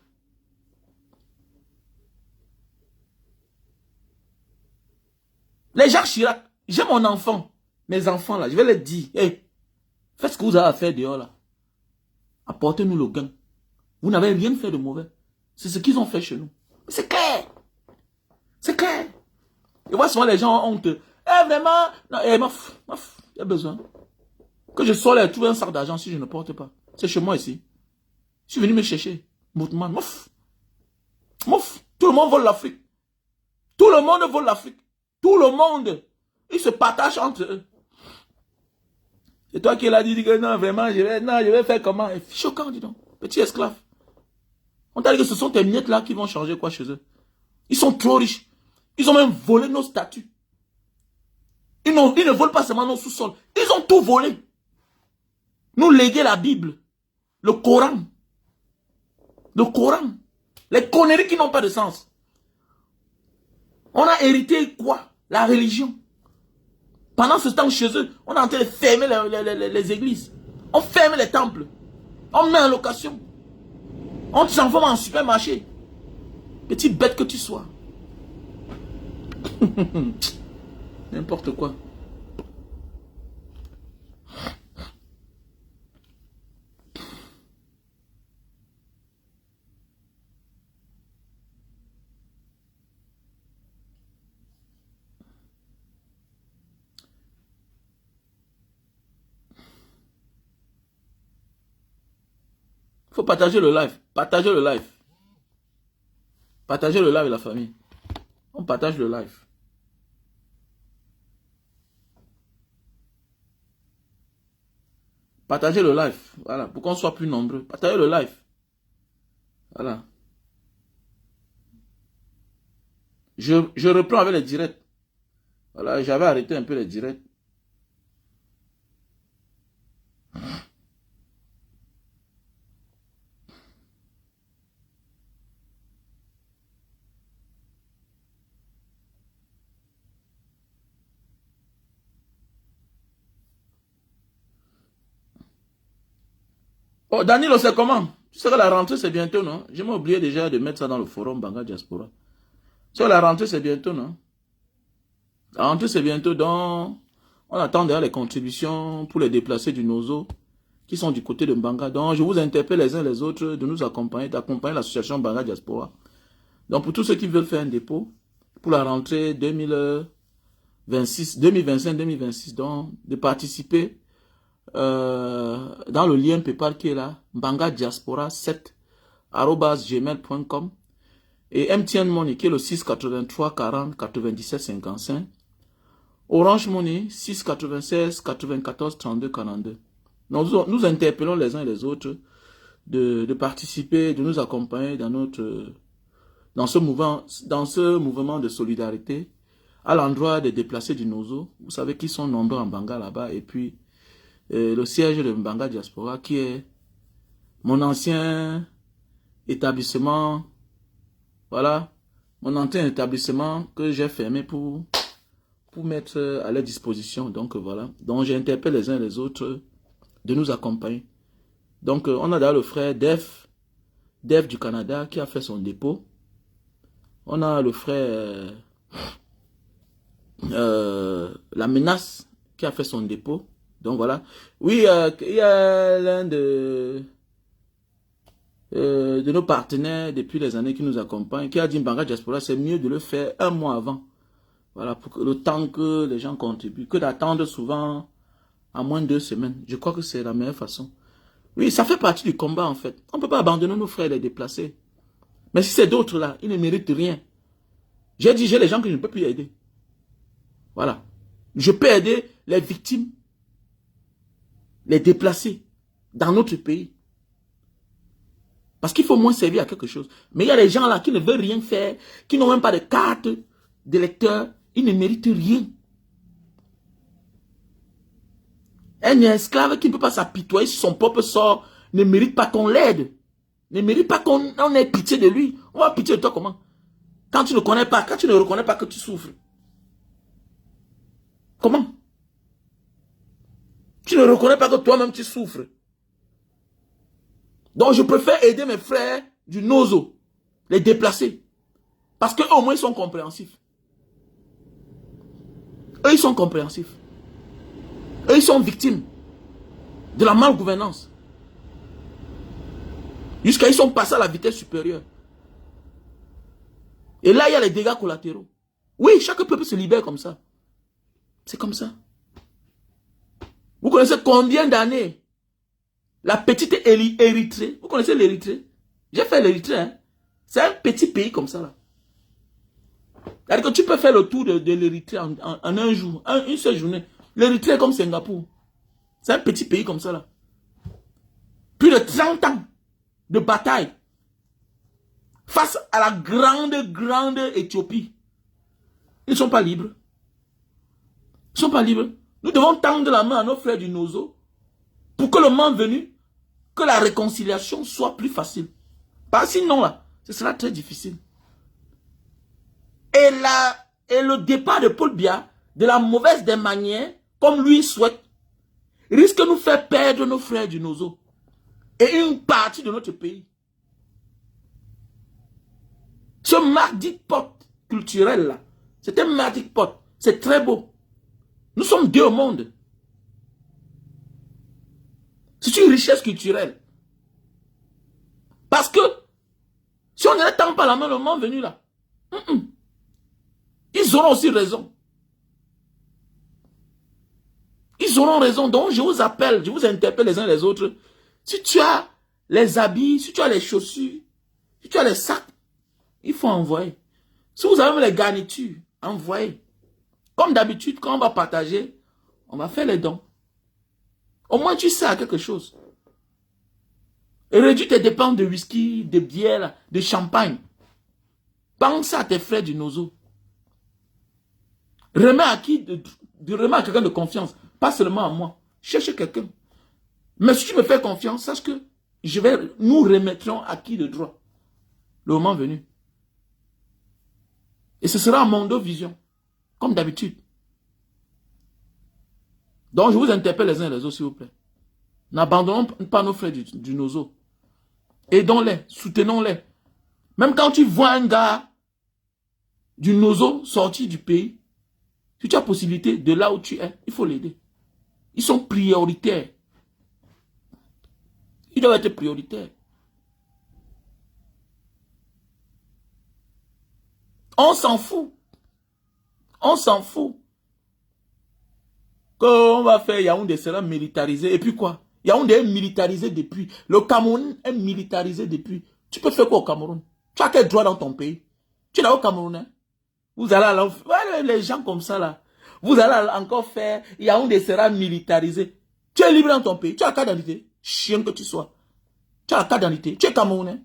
A: Les Jacques Chirac, j'ai mon enfant, mes enfants là, je vais leur dire, hey, faites ce que vous avez à faire dehors là. Apportez-nous le gain. Vous n'avez rien fait de mauvais. C'est ce qu'ils ont fait chez nous. C'est clair. C'est clair. Et moi, souvent les gens ont honte. Eh, vraiment, non, eh, il y a besoin. Que je sois là et trouver un sac d'argent si je ne porte pas. C'est chez moi ici. Je suis venu me chercher. Moutman, mouf. Mouf. Tout le monde vole l'Afrique. Tout le monde vole l'Afrique. Tout le monde. Ils se partagent entre eux. C'est toi qui l'as dit que non, vraiment, je vais faire comment? Choquant, dis donc. Petit esclave. On t'a dit que ce sont tes miettes là qui vont changer quoi chez eux. Ils sont trop riches. Ils ont même volé nos statuts. Ils ne volent pas seulement nos sous-sols. Ils ont tout volé. Nous léguer la Bible. Le Coran. Le Coran. Les conneries qui n'ont pas de sens. On a hérité quoi? La religion. Pendant ce temps, chez eux, on est en train de fermer les églises. On ferme les temples. On met en location. On te transforme en supermarché. Petite bête que tu sois. N'importe quoi. Il faut partager le live. Partagez le live. Partagez le live, la famille. On partage le live. Partagez le live. Voilà. Pour qu'on soit plus nombreux. Partagez le live. Voilà. Je reprends avec les directs. Voilà. J'avais arrêté un peu les directs. Oh, Danilo, c'est comment? Tu sais que la rentrée, c'est bientôt, non? J'ai oublié déjà de mettre ça dans le forum Banga Diaspora. Tu sais que la rentrée, c'est bientôt, non? La rentrée, c'est bientôt, donc on attend d'ailleurs les contributions pour les déplacés du Nozo qui sont du côté de Banga. Donc, je vous interpelle les uns les autres de nous accompagner, d'accompagner l'association Banga Diaspora. Donc, pour tous ceux qui veulent faire un dépôt pour la rentrée 2026, 2025-2026, donc de participer dans le lien PayPal qui est là, bangadiaspora7@gmail.com et MTN Money qui est le 683 40 97 55, Orange Money 696 94 32 42. Nous interpellons les uns et les autres de participer, de nous accompagner dans ce mouvement de solidarité à l'endroit des déplacés du Nozo. Vous savez qu'ils sont nombreux en Banga là-bas, et puis le siège de Banga Diaspora qui est mon ancien établissement, voilà, mon ancien établissement que j'ai fermé pour mettre à leur disposition. Donc voilà, donc j'interpelle les uns et les autres de nous accompagner. Donc on a d'ailleurs le frère Def du Canada qui a fait son dépôt. On a le frère La Menace qui a fait son dépôt. Donc voilà. Oui, il y a l'un de nos partenaires depuis les années qui nous accompagnent, qui a dit Mbanga Diaspora, c'est mieux de le faire un mois avant. Voilà, pour que le temps que les gens contribuent, que d'attendre souvent à moins de 2 semaines. Je crois que c'est la meilleure façon. Oui, ça fait partie du combat en fait. On ne peut pas abandonner nos frères et les déplacer. Mais si c'est d'autres là, ils ne méritent rien. J'ai dit, j'ai les gens que je ne peux plus aider. Voilà. Je peux aider les victimes, les déplacés dans notre pays. Parce qu'il faut moins servir à quelque chose. Mais il y a des gens là qui ne veulent rien faire, qui n'ont même pas de carte d'électeur. Ils ne méritent rien. Un esclave qui ne peut pas s'apitoyer sur son propre sort ne mérite pas qu'on l'aide. Ne mérite pas qu'on ait pitié de lui. On va pitié de toi comment? Quand tu ne connais pas, quand tu ne reconnais pas que tu souffres. Comment? Tu ne reconnais pas que toi-même tu souffres. Donc je préfère aider mes frères du Nozo, les déplacer. Parce qu'eux au moins ils sont compréhensifs. Eux ils sont compréhensifs. Eux ils sont victimes de la malgouvernance. Jusqu'à ils sont passés à la vitesse supérieure. Et là il y a les dégâts collatéraux. Oui, chaque peuple se libère comme ça. C'est comme ça. Vous connaissez combien d'années la petite Érythrée, vous connaissez l'Érythrée? J'ai fait l'Érythrée, hein? C'est un petit pays comme ça là. C'est-à-dire que tu peux faire le tour de l'Érythrée en un jour, une seule journée. L'Érythrée est comme Singapour. C'est un petit pays comme ça là. Plus de 30 ans de bataille face à la grande Éthiopie. Ils ne sont pas libres. Ils ne sont pas libres. Nous devons tendre la main à nos frères du Nozo pour que le moment venu, que la réconciliation soit plus facile. Parce que sinon là, ce sera très difficile. Et le départ de Paul Biya, de la mauvaise des manières, comme lui souhaite, risque de nous faire perdre nos frères du Nozo et une partie de notre pays. Ce melting pot culturel là, c'est un melting pot, c'est très beau. Nous sommes deux au monde. C'est une richesse culturelle. Parce que si on ne tend pas la main le moment venu là, ils auront aussi raison. Ils auront raison. Donc je vous appelle, je vous interpelle les uns les autres. Si tu as les habits, si tu as les chaussures, si tu as les sacs, il faut envoyer. Si vous avez les garnitures, envoyez. Comme d'habitude, quand on va partager, on va faire les dons. Au moins tu sais à quelque chose. Et réduis tes dépenses de whisky, de bière, de champagne. Pense à tes frères du Nozo. Remets à quelqu'un de confiance. Pas seulement à moi. Cherche quelqu'un. Mais si tu me fais confiance, sache que nous remettrons à qui le droit. Le moment venu. Et ce sera Mondo Vision. Comme d'habitude. Donc je vous interpelle les uns les autres, s'il vous plaît. N'abandonnons pas nos frères du Nozo. Aidons-les, soutenons-les. Même quand tu vois un gars du Nozo sorti du pays, si tu as possibilité de là où tu es, il faut l'aider. Ils sont prioritaires. Ils doivent être prioritaires. On s'en fout. On s'en fout. Qu'on va faire Yaoundé sera militarisé. Et puis quoi? Yaoundé est militarisé depuis. Le Cameroun est militarisé depuis. Tu peux faire quoi au Cameroun? Tu as quel droit dans ton pays? Tu es là au Cameroun, hein? Vous allez les gens comme ça là. Vous allez encore faire Yaoundé sera militarisé. Tu es libre dans ton pays. Tu as la carte d'identité. Chien que tu sois. Tu as la carte d'identité. Tu es Camerounais.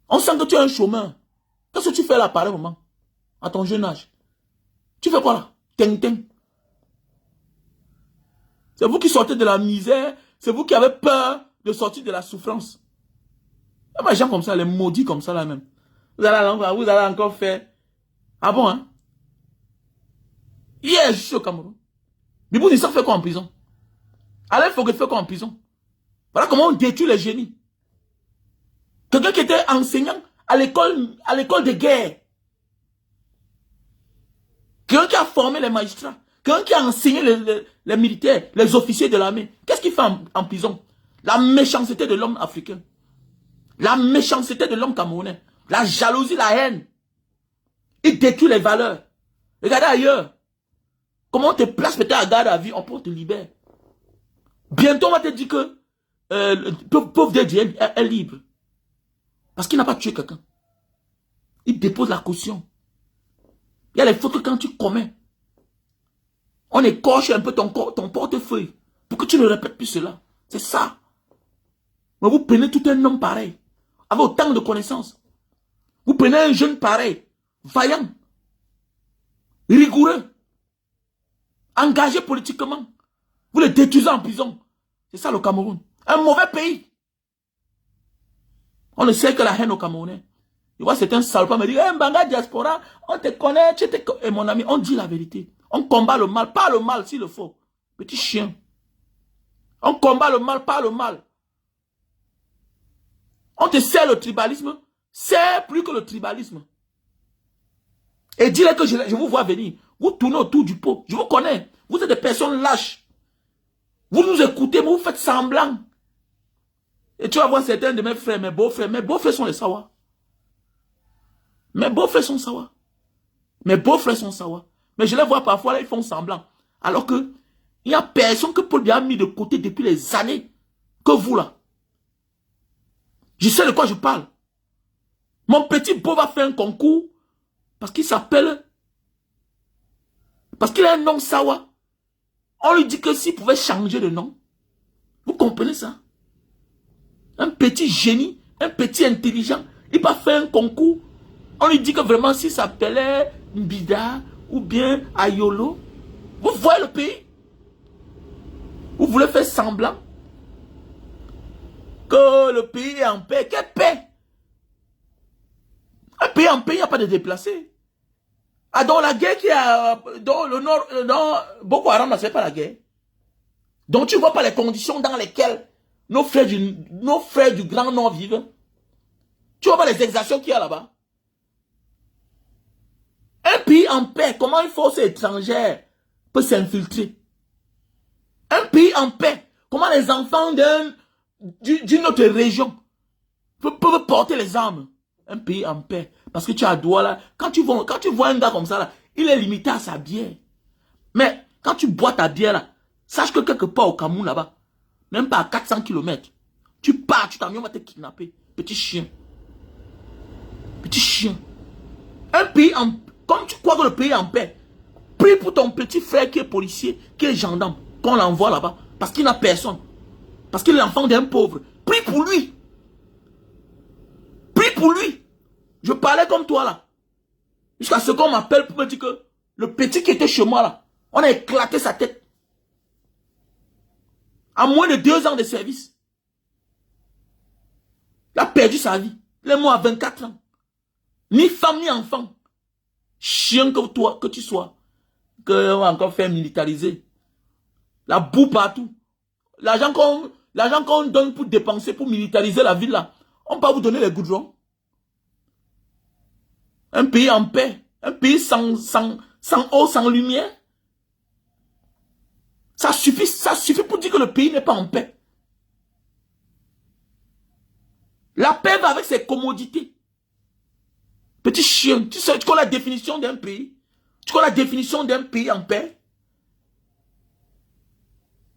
A: On sent que tu es un chômeur. Qu'est-ce que tu fais là par un moment? À ton jeune âge. Tu fais quoi là? Ting. C'est vous qui sortez de la misère. C'est vous qui avez peur de sortir de la souffrance. Il y a des gens comme ça, les maudits comme ça là même. Vous allez encore faire. Ah bon, hein? Hier, je suis au Cameroun. Mais vous, ils savent faire quoi en prison? Allez, il faut que tu fasses quoi en prison? Voilà comment on détruit les génies. Quelqu'un qui était enseignant à l'école de guerre. Quelqu'un qui a formé les magistrats. Quelqu'un qui a enseigné les militaires, les officiers de l'armée. Qu'est-ce qu'il fait en prison? La méchanceté de l'homme africain. La méchanceté de l'homme camerounais. La jalousie, la haine. Il détruit les valeurs. Regardez ailleurs. Comment on te place peut-être à garde à vue, on te libère. Bientôt, on va te dire que le pauvre Dieu est libre. Parce qu'il n'a pas tué quelqu'un. Il dépose la caution. Il y a les fautes que quand tu commets, on écorche un peu ton portefeuille pour que tu ne répètes plus cela. C'est ça. Mais vous prenez tout un homme pareil, avec autant de connaissances. Vous prenez un jeune pareil, vaillant, rigoureux, engagé politiquement. Vous le détruisez en prison. C'est ça le Cameroun. Un mauvais pays. On ne sait que la haine au Camerounais. Tu vois, c'est un salopard me dit, hey, Mbanga diaspora, on te connaît, tu te... Et mon ami, on dit la vérité. On combat le mal, pas le mal s'il le faut. Petit chien. On combat le mal, pas le mal. On te sert le tribalisme, c'est plus que le tribalisme. Et dis-le que je vous vois venir. Vous tournez autour du pot. Je vous connais. Vous êtes des personnes lâches. Vous nous écoutez, mais vous faites semblant. Et tu vas voir certains de mes frères, mes beaux-frères sont les sawa. Mes beaux-frères sont sawa. Mes beaux-frères sont sawa. Mais je les vois parfois, là, ils font semblant. Alors que, il n'y a personne que Paul Biya a mis de côté depuis les années que vous, là. Je sais de quoi je parle. Mon petit beau va faire un concours parce qu'il s'appelle... Parce qu'il a un nom sawa. On lui dit que s'il pouvait changer de nom. Vous comprenez ça? Un petit génie, un petit intelligent, il va faire un concours. On lui dit que vraiment s'il s'appelait Mbida ou bien Ayolo. Vous voyez le pays? Vous voulez faire semblant que le pays est en paix. Quelle paix? Un pays en paix, il n'y a pas de déplacés. Ah, dans la guerre qui a... Dans le nord... Dans Boko Haram, ne fait pas la guerre. Donc tu ne vois pas les conditions dans lesquelles nos frères du Grand Nord vivent. Tu ne vois pas les exactions qu'il y a là-bas. Un pays en paix, comment une force étrangère peut s'infiltrer? Un pays en paix, comment les enfants d'une autre région peuvent porter les armes? Un pays en paix. Parce que tu as Douala. Quand tu vois un gars comme ça, là, il est limité à sa bière. Mais quand tu bois ta bière, là, sache que quelque part au Cameroun, là-bas, même pas à 400 km, tu pars, tu t'en vas te kidnapper. Petit chien. Petit chien. Un pays en paix. Comme tu crois que le pays est en paix, prie pour ton petit frère qui est policier, qui est gendarme, qu'on l'envoie là-bas, parce qu'il n'a personne. Parce qu'il est l'enfant d'un pauvre. Prie pour lui. Prie pour lui. Je parlais comme toi là. Jusqu'à ce qu'on m'appelle pour me dire que le petit qui était chez moi là, on a éclaté sa tête. En moins de 2 ans de service. Il a perdu sa vie. Il est mort à 24 ans. Ni femme ni enfant. Chien que toi, que tu sois. Que on va encore faire militariser. La boue partout. L'argent qu'on donne pour dépenser, pour militariser la ville là. On peut vous donner les goudrons. Un pays en paix. Un pays sans eau, sans lumière. Ça suffit pour dire que le pays n'est pas en paix. La paix va avec ses commodités. Petit chien, tu connais la définition d'un pays? Tu connais la définition d'un pays en paix?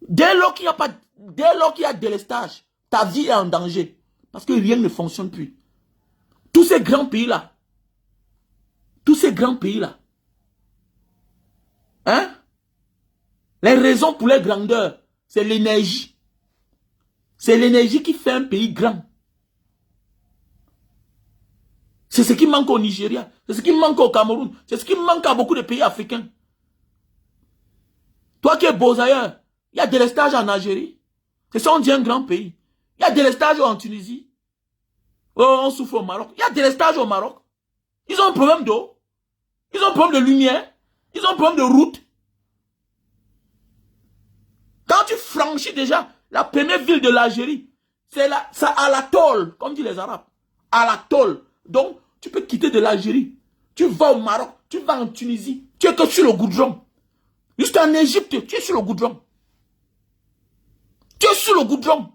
A: Dès lors qu'il y a délestage, ta vie est en danger. Parce que rien ne fonctionne plus. Tous ces grands pays-là, hein? Les raisons pour les grandeurs, c'est l'énergie. C'est l'énergie qui fait un pays grand. C'est ce qui manque au Nigeria. C'est ce qui manque au Cameroun. C'est ce qui manque à beaucoup de pays africains. Toi qui es beau ailleurs, il y a délestage en Algérie. C'est ça, on dit un grand pays. Il y a délestage en Tunisie. Oh, on souffre au Maroc. Il y a délestage au Maroc. Ils ont un problème d'eau. Ils ont un problème de lumière. Ils ont un problème de route. Quand tu franchis déjà la première ville de l'Algérie, c'est Alatol, comme disent les Arabes. Alatol. Donc, tu peux quitter de l'Algérie. Tu vas au Maroc, tu vas en Tunisie. Tu es que sur le goudron. Jusqu'en Égypte, tu es sur le goudron. Tu es sur le goudron.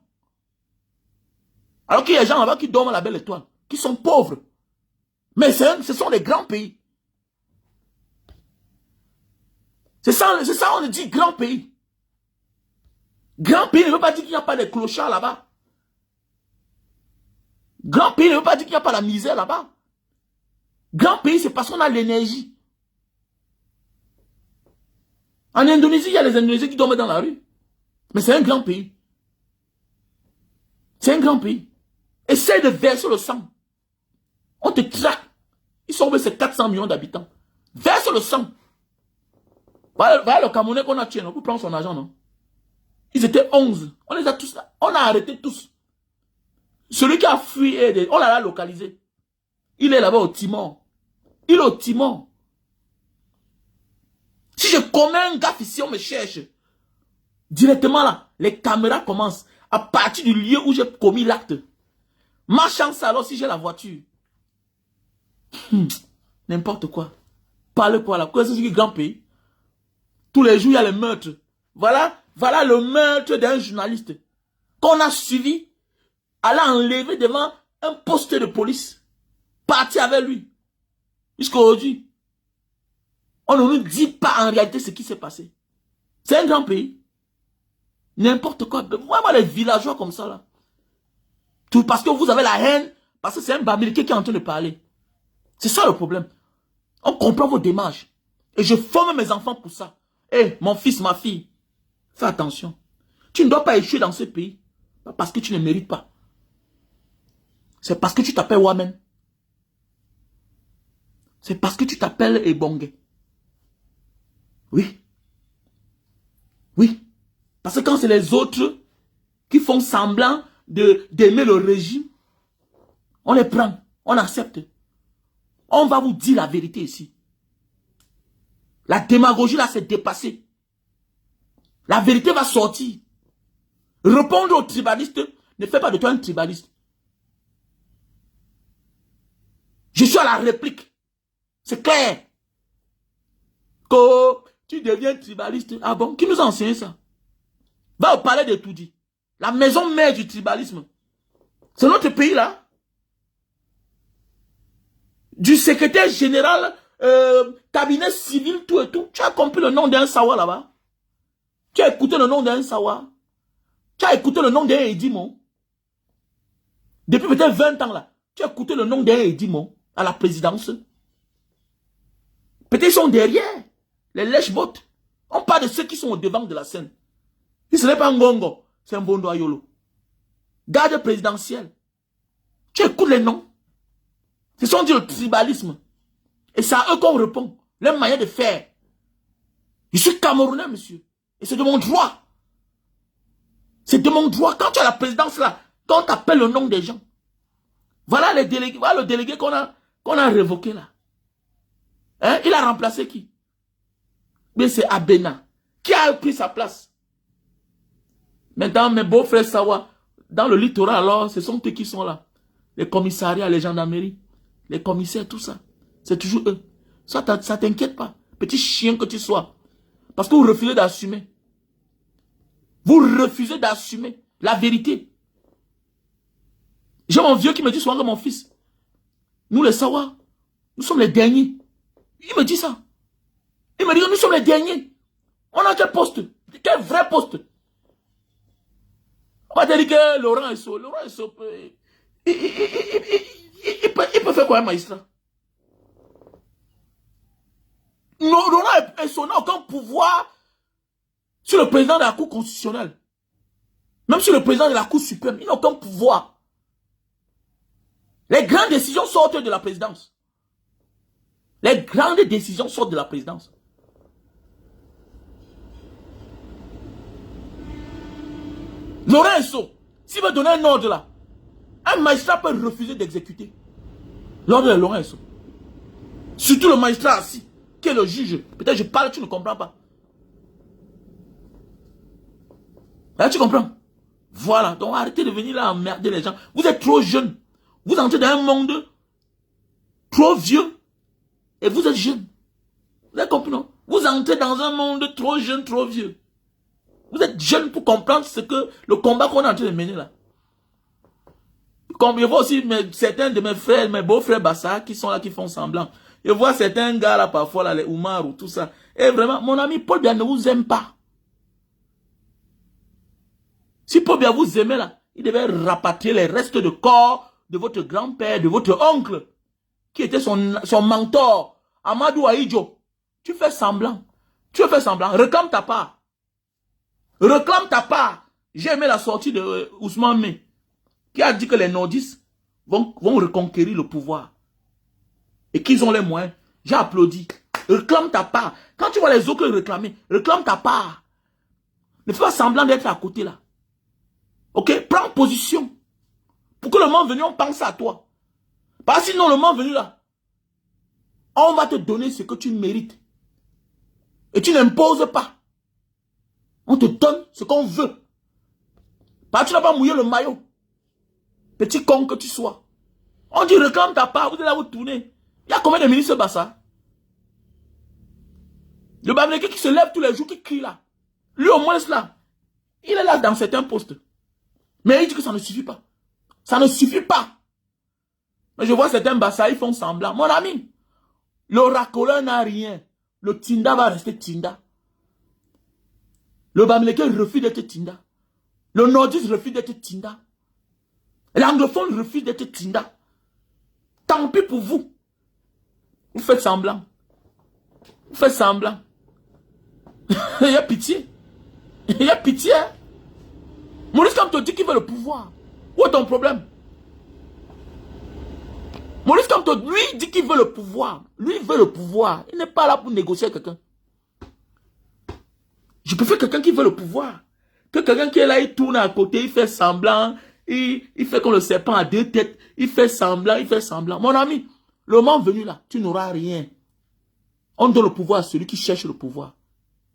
A: Alors qu'il y a des gens là-bas qui dorment à la belle étoile, qui sont pauvres. Mais ce sont les grands pays. C'est ça, on dit grand pays. Grand pays ne veut pas dire qu'il n'y a pas de clochards là-bas. Grand pays ne veut pas dire qu'il n'y a pas la misère là-bas. Grand pays, c'est parce qu'on a l'énergie. En Indonésie, il y a les Indonésiens qui dorment dans la rue. Mais c'est un grand pays. C'est un grand pays. Essaye de verser le sang. On te traque. Ils sont c'est 400 millions d'habitants. Verse le sang. Voilà le Camerounais qu'on a tué, non, pour prendre son argent, non? Ils étaient 11. On les a tous, on a arrêté tous. Celui qui a fui, on l'a localisé. Il est là-bas au Timor. Il est au Timor. Si je commets un gaffe ici, on me cherche. Directement là, les caméras commencent. À partir du lieu où j'ai commis l'acte. Ma chance alors si j'ai la voiture. N'importe quoi. Parle quoi là? Quoi c'est ce grand pays? Tous les jours il y a les meurtres. Voilà le meurtre d'un journaliste. Qu'on a suivi. Elle a enlevé devant un poste de police. Parti avec lui. Jusqu'à aujourd'hui. On ne nous dit pas en réalité ce qui s'est passé. C'est un grand pays. N'importe quoi. Vraiment les villageois comme ça là. Tout parce que vous avez la haine. Parce que c'est un Bamileke qui est en train de parler. C'est ça le problème. On comprend vos démarches. Et je forme mes enfants pour ça. Eh, mon fils, ma fille. Fais attention. Tu ne dois pas échouer dans ce pays. Pas parce que tu ne mérites pas. C'est parce que tu t'appelles Wamen. C'est parce que tu t'appelles Ebonge. Oui. Oui. Parce que quand c'est les autres qui font semblant d'aimer le régime, on les prend, on accepte. On va vous dire la vérité ici. La démagogie là s'est dépassée. La vérité va sortir. Répondre aux tribalistes ne fait pas de toi un tribaliste. Je suis à la réplique. C'est clair. Que tu deviens tribaliste. Ah bon? Qui nous a enseigné ça? Va au palais de Toudi. La maison mère du tribalisme. C'est notre pays là. Du secrétaire général, cabinet civil, tout et tout. Tu as compris le nom d'un Sawa là-bas? Tu as écouté le nom d'un Sawa? Tu as écouté le nom d'un Edimon? Depuis peut-être 20 ans là. Tu as écouté le nom d'un Edimon à la présidence? Peut-être ils sont derrière. Les lèche-bottes. On parle de ceux qui sont au devant de la scène. Si ce n'est pas un Ngongo, c'est un Bondo Ayolo. Garde présidentiel. Tu écoutes les noms. Ce sont du tribalisme. Et c'est à eux qu'on répond. Les manières de faire. Je suis Camerounais, monsieur. Et c'est de mon droit. C'est de mon droit. Quand tu as la présidence là, quand on t'appelle le nom des gens. Voilà les délégués. Voilà le délégué qu'on a révoqué là. Hein? Il a remplacé qui? Mais c'est Abena. Qui a pris sa place? Maintenant, mes beaux-frères Sawa, dans le littoral, alors, ce sont eux qui sont là. Les commissariats, les gendarmeries, les commissaires, tout ça. C'est toujours eux. Ça t'inquiète pas. Petit chien que tu sois. Parce que vous refusez d'assumer. Vous refusez d'assumer la vérité. J'ai mon vieux qui me dit souvent que mon fils, nous les Sawa, nous sommes les derniers. Il me dit ça. Il me dit que nous sommes les derniers. On a quel poste? Quel vrai poste? On va te dire que Laurent Esso il peut faire quoi un magistrat? Laurent Esso n'a aucun pouvoir sur le président de la Cour constitutionnelle. Même sur le président de la Cour suprême, il n'a aucun pouvoir. Les grandes décisions sortent de la présidence. Les grandes décisions sortent de la présidence. Laurent Esso, s'il veut donner un ordre là, un magistrat peut refuser d'exécuter l'ordre de Laurent Esso. Surtout le magistrat assis, qui est le juge. Peut-être je parle, tu ne comprends pas. Là, tu comprends? Voilà, donc arrêtez de venir là emmerder les gens. Vous êtes trop jeunes. Vous entrez dans un monde trop vieux. Et vous êtes jeunes. Vous avez compris, non? Vous entrez dans un monde trop jeune, trop vieux. Vous êtes jeune pour comprendre ce que le combat qu'on est en train de mener là. Comme je vois aussi certains de mes frères, mes beaux-frères Bassa qui sont là, qui font semblant. Je vois certains gars là parfois, là, les Oumar ou tout ça. Et vraiment, mon ami Paul Biya ne vous aime pas. Si Paul Biya vous aimait là, il devait rapatrier les restes de corps de votre grand-père, de votre oncle, qui était son mentor, Amadou Ahidjo. Tu fais semblant. Tu fais semblant. Réclame ta part. Réclame ta part. J'ai aimé la sortie de Ousmane Mé, qui a dit que les nordistes vont reconquérir le pouvoir. Et qu'ils ont les moyens. J'ai applaudi. Réclame ta part. Quand tu vois les autres réclamer, réclame ta part. Ne fais pas semblant d'être à côté là. Ok? Prends position. Pour que le moment venu, on pense à toi. Parce que sinon, le moment venu là, on va te donner ce que tu mérites. Et tu n'imposes pas. On te donne ce qu'on veut. Parce que tu n'as pas mouillé le maillot. Petit con que tu sois. On dit réclame ta part, vous êtes là, vous tournez. Il y a combien de ministres Bassa? Le Bamileke qui se lève tous les jours, qui crie là. Lui au moins là, il est là dans certains postes. Mais il dit que ça ne suffit pas. Ça ne suffit pas. Mais je vois certains Bassa, ils font semblant. Mon ami, le racoleur n'a rien. Le Tinda va rester Tinda. Le Bamileke refuse d'être Tinda. Le nordiste refuse d'être Tinda. L'anglophone refuse d'être Tinda. Tant pis pour vous. Vous faites semblant. Vous faites semblant. Il y a pitié. Il y a pitié. Maurice Kamto dit qu'il veut le pouvoir. Où est ton problème? Maurice Kamto, lui, dit qu'il veut le pouvoir. Lui, il veut le pouvoir. Il n'est pas là pour négocier avec quelqu'un. Je préfère quelqu'un qui veut le pouvoir. Que quelqu'un qui est là, il tourne à côté, il fait semblant. Il fait comme le serpent à deux têtes. Il fait semblant, il fait semblant. Mon ami, le moment venu là, tu n'auras rien. On donne le pouvoir à celui qui cherche le pouvoir.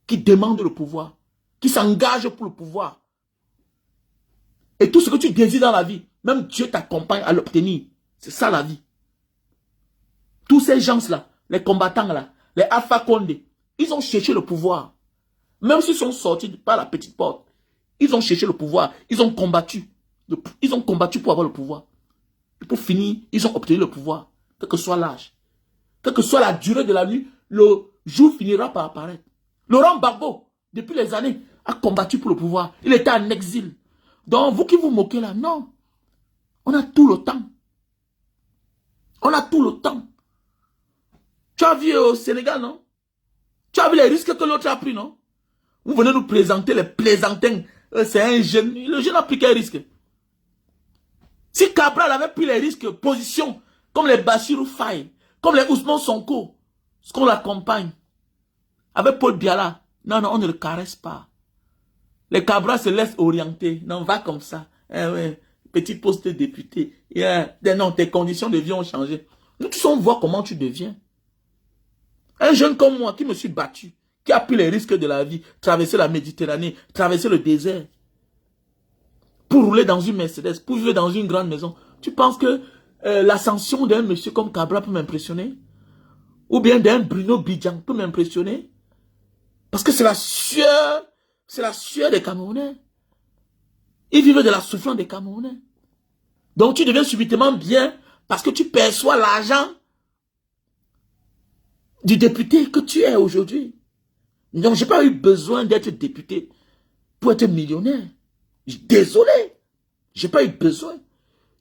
A: Qui demande le pouvoir. Qui s'engage pour le pouvoir. Et tout ce que tu désires dans la vie, même Dieu t'accompagne à l'obtenir. C'est ça la vie. Tous ces gens-là, les combattants là, les Alpha Condé, ils ont cherché le pouvoir. Même s'ils sont sortis par la petite porte, ils ont cherché le pouvoir. Ils ont combattu. Ils ont combattu pour avoir le pouvoir. Et pour finir, ils ont obtenu le pouvoir. Quel que soit l'âge. Quelle que soit la durée de la nuit, le jour finira par apparaître. Laurent Gbagbo, depuis les années, a combattu pour le pouvoir. Il était en exil. Donc, vous qui vous moquez là, non. On a tout le temps. On a tout le temps. Tu as vu au Sénégal, non? Tu as vu les risques que l'autre a pris, non? Vous venez nous présenter les plaisantins. C'est un jeune. Le jeune a pris quel risque? Si Cabral avait pris les risques, position, comme les Bassirou Faye, comme les Ousmane Sonko, ce qu'on l'accompagne, avec Paul Biya, non, non, on ne le caresse pas. Les Cabral se laissent orienter. Non, va comme ça. Ouais, petit poste de député. Non, tes conditions de vie ont changé. Nous tous on voit comment tu deviens. Un jeune comme moi qui me suis battu, qui a pris les risques de la vie, traverser la Méditerranée, traverser le désert, pour rouler dans une Mercedes, pour vivre dans une grande maison. Tu penses que l'ascension d'un monsieur comme Cabral peut m'impressionner? Ou bien d'un Bruno Bidjan peut m'impressionner? Parce que c'est la sueur des Camerounais. Ils vivent de la souffrance des Camerounais. Donc tu deviens subitement bien parce que tu perçois l'argent du député que tu es aujourd'hui. Donc j'ai pas eu besoin d'être député pour être millionnaire. Désolé. J'ai pas eu besoin.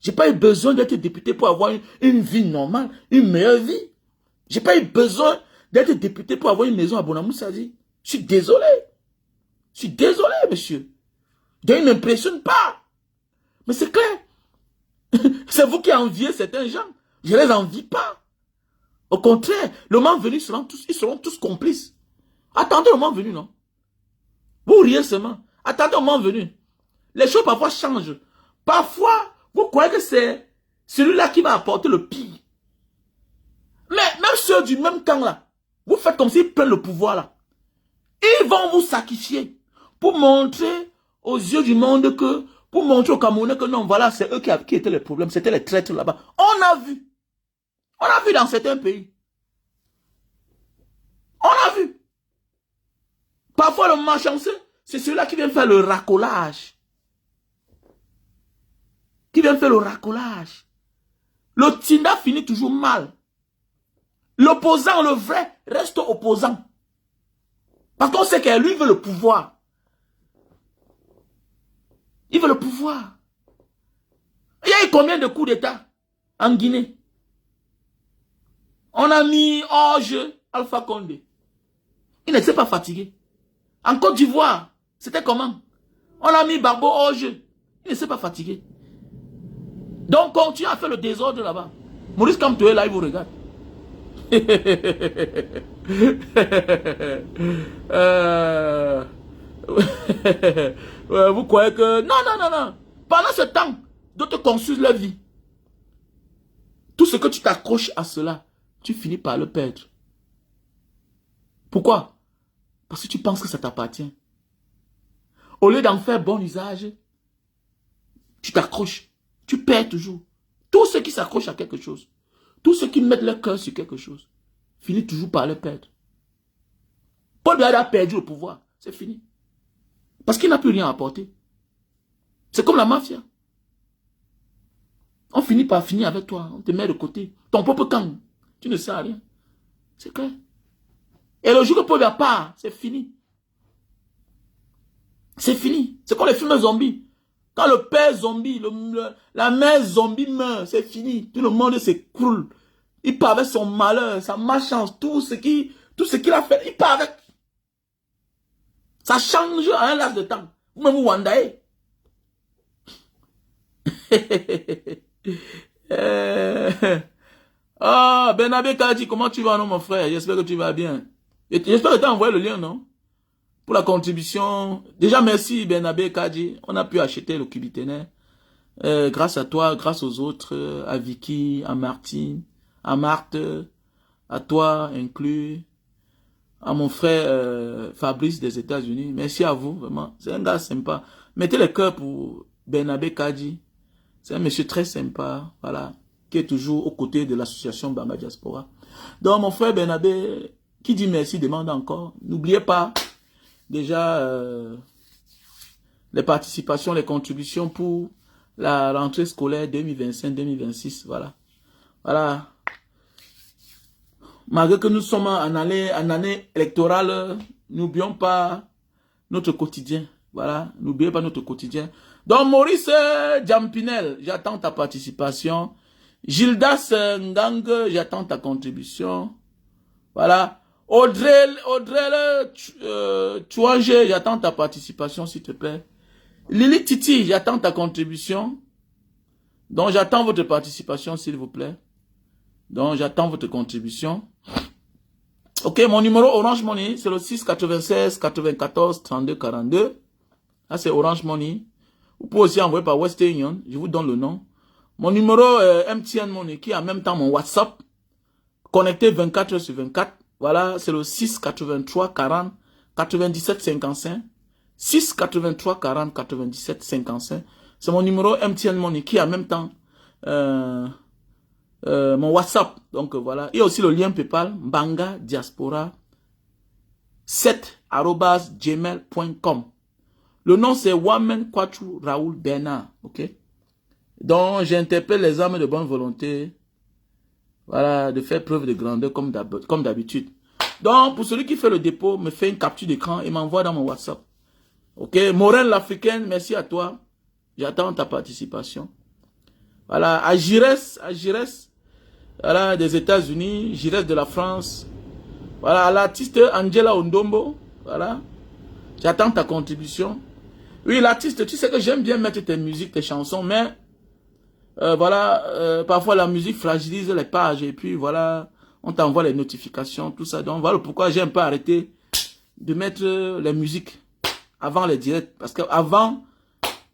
A: J'ai pas eu besoin d'être député pour avoir une vie normale, une meilleure vie. J'ai pas eu besoin d'être député pour avoir une maison à Bonamoussadi. Je suis désolé. Je suis désolé, monsieur. Donc, il ne m'impressionne pas. Mais c'est clair. C'est vous qui enviez certains gens. Je ne les envie pas. Au contraire, le moment venu, ils seront tous complices. Attendez le moment venu, non? Vous riez seulement. Attendez le moment venu. Les choses parfois changent. Parfois, vous croyez que c'est celui-là qui va apporter le pire. Mais même ceux du même camp là, vous faites comme s'ils prennent le pouvoir là. Ils vont vous sacrifier pour montrer aux yeux du monde que, pour montrer aux Camerounais que non, voilà, c'est eux qui étaient les problèmes, c'était les traîtres là-bas. On a vu. On a vu dans certains pays. On a vu. Parfois, le malchanceux, c'est celui-là qui vient faire le racolage. Qui vient faire le racolage. Le Tinda finit toujours mal. L'opposant, le vrai, reste opposant. Parce qu'on sait que lui veut le pouvoir. Il veut le pouvoir. Il y a eu combien de coups d'État en Guinée? On a mis hors jeu Alpha Condé. Il ne s'est pas fatigué. En Côte d'Ivoire, c'était comment? On a mis Barbeau hors jeu. Il ne s'est pas fatigué. Donc, continue à faire le désordre là-bas. Maurice Kamto est là, il vous regarde. Vous croyez que... Non, non, non, non. Pendant ce temps, d'autres construisent leur vie. Tout ce que tu t'accroches à cela, tu finis par le perdre. Pourquoi? Parce que tu penses que ça t'appartient. Au lieu d'en faire bon usage, tu t'accroches. Tu perds toujours. Tous ceux qui s'accrochent à quelque chose, tous ceux qui mettent leur cœur sur quelque chose, finissent toujours par le perdre. Paul Biya a perdu le pouvoir. C'est fini. Parce qu'il n'a plus rien à apporter. C'est comme la mafia. On finit par finir avec toi. On te met de côté. Ton propre camp. Tu ne sers à rien. C'est clair. Et le jour que Paul Biya part, c'est fini. C'est fini. C'est comme les films zombies. Quand le père zombie, la mère zombie meurt, c'est fini. Tout le monde s'écroule. Il part avec son malheur, sa malchance, tout ce qu'il a fait, il part avec. Ça change à un laps de temps. Vous-même, vous wandaye. Ah, Benabé Kadi, comment tu vas, non, mon frère? J'espère que tu vas bien. J'espère que tu as envoyé le lien, non? Pour la contribution. Déjà, merci, Benabé Kadi. On a pu acheter le Kibitene. Grâce à toi, grâce aux autres, à Vicky, à Martine, à Marthe, à toi inclus, à mon frère Fabrice des États-Unis. Merci à vous, vraiment. C'est un gars sympa. Mettez le cœur pour Benabé Kadi. C'est un monsieur très sympa, voilà, qui est toujours aux côtés de l'association Banga Diaspora. Donc, mon frère Benabé, qui dit merci, demande encore. N'oubliez pas, déjà, les participations, les contributions pour la rentrée scolaire 2025-2026, voilà. Voilà. Malgré que nous sommes en année électorale, n'oublions pas notre quotidien. Voilà, n'oubliez pas notre quotidien. Donc, Maurice Jampinel, j'attends ta participation. Gildas Ngang, j'attends ta contribution. Voilà. Audrey Chouangé, j'attends ta participation, s'il te plaît. Lili Titi, j'attends ta contribution. Donc, j'attends votre participation, s'il vous plaît. Donc, j'attends votre contribution. Ok, mon numéro Orange Money, c'est le 6 96 94 32 42. Là, c'est Orange Money. Vous pouvez aussi envoyer par Western Union. Je vous donne le nom. Mon numéro MTN Money, qui est en même temps mon WhatsApp. Connecté 24 heures sur 24. Voilà, c'est le 6 83 40 97 55. 6 83 40 97 55. C'est mon numéro MTN Money, qui est en même temps mon WhatsApp. Donc voilà. Il y a aussi le lien PayPal, Banga Diaspora 7@gmail.com. Le nom c'est Wamen Kwachu Raoul Bernard. Ok. Donc j'interpelle les âmes de bonne volonté. Voilà, de faire preuve de grandeur comme d'habitude. Donc pour celui qui fait le dépôt, me fait une capture d'écran et m'envoie dans mon WhatsApp. Ok. Morel l'Africaine, merci à toi. J'attends ta participation. Voilà, à Gires, voilà, des États-Unis, Gires de la France. Voilà, à l'artiste Angela Ondombo, voilà. J'attends ta contribution. Oui, l'artiste, tu sais que j'aime bien mettre tes musiques, tes chansons, mais voilà, parfois la musique fragilise les pages et puis voilà, on t'envoie les notifications, tout ça. Donc voilà pourquoi j'ai un peu arrêté de mettre les musiques avant les directs. Parce qu'avant,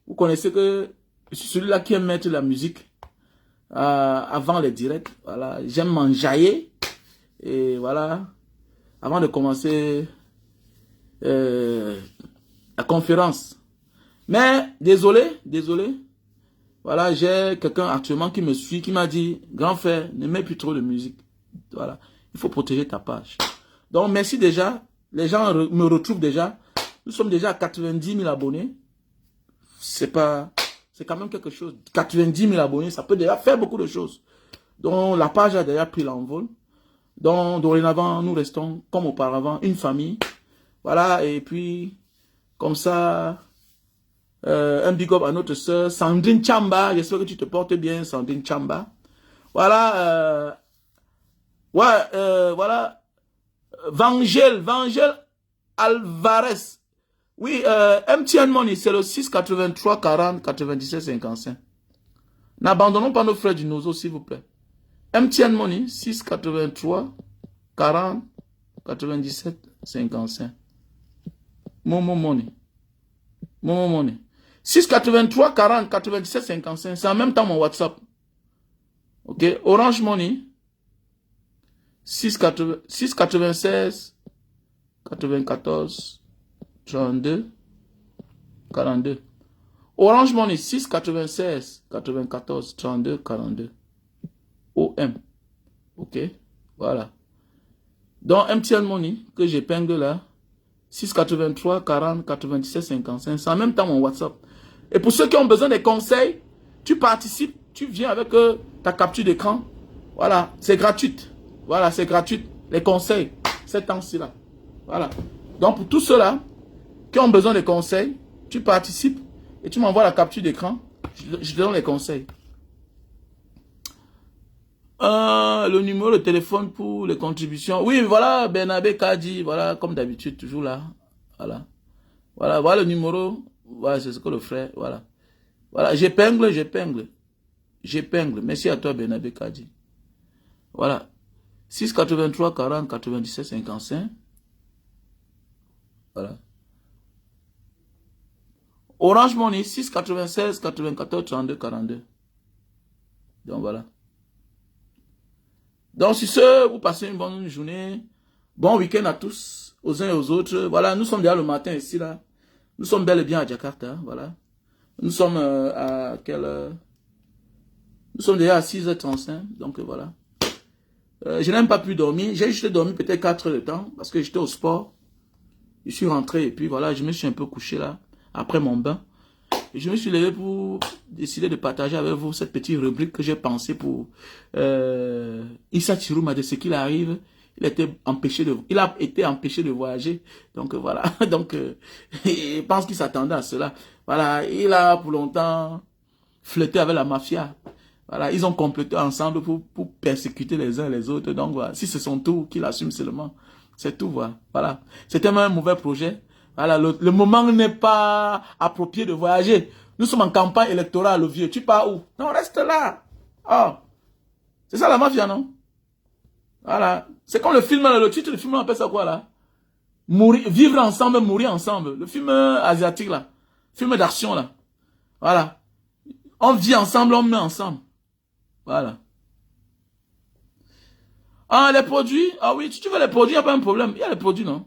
A: vous connaissez que je suis celui-là qui aime mettre la musique avant les directs. Voilà, j'aime m'enjailler. Et voilà, avant de commencer la conférence. Mais désolé. Voilà, j'ai quelqu'un actuellement qui me suit, qui m'a dit, grand frère, ne mets plus trop de musique. Voilà, il faut protéger ta page. Donc merci déjà. Les gens me retrouvent déjà. Nous sommes déjà à 90 000 abonnés. C'est quand même quelque chose. 90 000 abonnés, ça peut déjà faire beaucoup de choses. Donc, la page a déjà pris l'envol. Donc, dorénavant, nous restons, comme auparavant, une famille. Voilà, et puis, comme ça, un big up à notre sœur, Sandrine Chamba. J'espère que tu te portes bien, Sandrine Chamba. Voilà, voilà, Vangel Alvarez. Oui, MTN Money, c'est le 6 83 40 97 55. N'abandonnons pas nos frères du Nozo, s'il vous plaît. MTN Money, 6 83 40 97 55. Momo Money. Momo Money. 6 83 40 97 55. C'est en même temps mon WhatsApp. Ok. Orange Money. 6 96 94 32 42. Orange Money 6 96 94 32 42. OM. Ok. Voilà. Donc MTN Money que j'épingle là. 6 83 40 97 55. C'est en même temps mon WhatsApp. Et pour ceux qui ont besoin des conseils, tu participes, tu viens avec ta capture d'écran. Voilà, c'est gratuit. Voilà, c'est gratuit. Les conseils, ces temps-ci là. Voilà. Donc pour tous ceux-là qui ont besoin de conseils, tu participes et tu m'envoies la capture d'écran. Je te donne les conseils. Le numéro de téléphone pour les contributions. Oui, voilà, Bernabé Kadi, voilà, comme d'habitude, toujours là. Voilà. Voilà le numéro. Voilà, c'est ce que le frère, voilà. Voilà, j'épingle. Merci à toi, Bernabé Kadi. Voilà. 6 83 40 97 55. Voilà. Orange Money 6 96 94 32 42. Donc voilà. Donc sur ce, vous passez une bonne journée. Bon week-end à tous, aux uns et aux autres. Voilà, nous sommes déjà le matin ici là. Nous sommes bel et bien à Jakarta. Voilà. Nous sommes à quelle heure? Nous sommes déjà à 6h35. Donc voilà. Je n'ai même pas pu dormir. J'ai juste dormi peut-être 4 heures de temps parce que j'étais au sport. Je suis rentré et puis voilà, je me suis un peu couché là après mon bain. Et je me suis levé pour décider de partager avec vous cette petite rubrique que j'ai pensé pour Issa Chiruma, de ce qu'il arrive. Il a été empêché de voyager. Donc voilà. Donc je pense qu'il s'attendait à cela. Voilà, il a pour longtemps flirté avec la mafia. Voilà, ils ont complété ensemble pour persécuter les uns les autres. Donc voilà, si c'est son tour, qu'il assume seulement. C'est tout, voilà. Voilà. C'était même un mauvais projet. Voilà, le moment n'est pas approprié de voyager. Nous sommes en campagne électorale, le vieux. Tu pars où? Non, reste là. Oh. C'est ça la mafia, non? Voilà. C'est comme le film, le titre du film, on appelle ça quoi, là? Vivre ensemble, mourir ensemble. Le film asiatique, là. Film d'action, là. Voilà. On vit ensemble, on meurt ensemble. Voilà. Ah, les produits? Ah oui, si tu veux les produits, il n'y a pas un problème. Il y a les produits, non?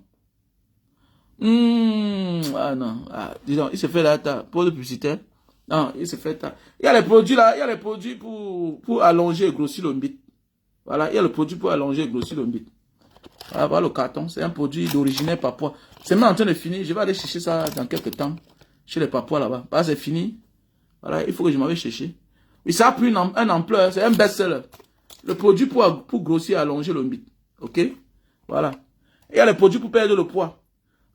A: Ah non. Ah, dis donc, il se fait là, pour le publicitaire. Non, il se fait là. Il y a les produits là, il y a les produits pour allonger et grossir le bit. Voilà, il y a le produit pour allonger et grossir le bit. Voilà, voilà le carton. C'est un produit d'origine Papouas. C'est même en train de finir. Je vais aller chercher ça dans quelques temps. Chez les Papouas là-bas. Bah, c'est fini. Voilà, il faut que je m'en vais chercher. Oui, ça a pris un ampleur. C'est un best-seller. Le produit pour grossir et allonger le bit. Ok? Voilà. Il y a les produits pour perdre le poids.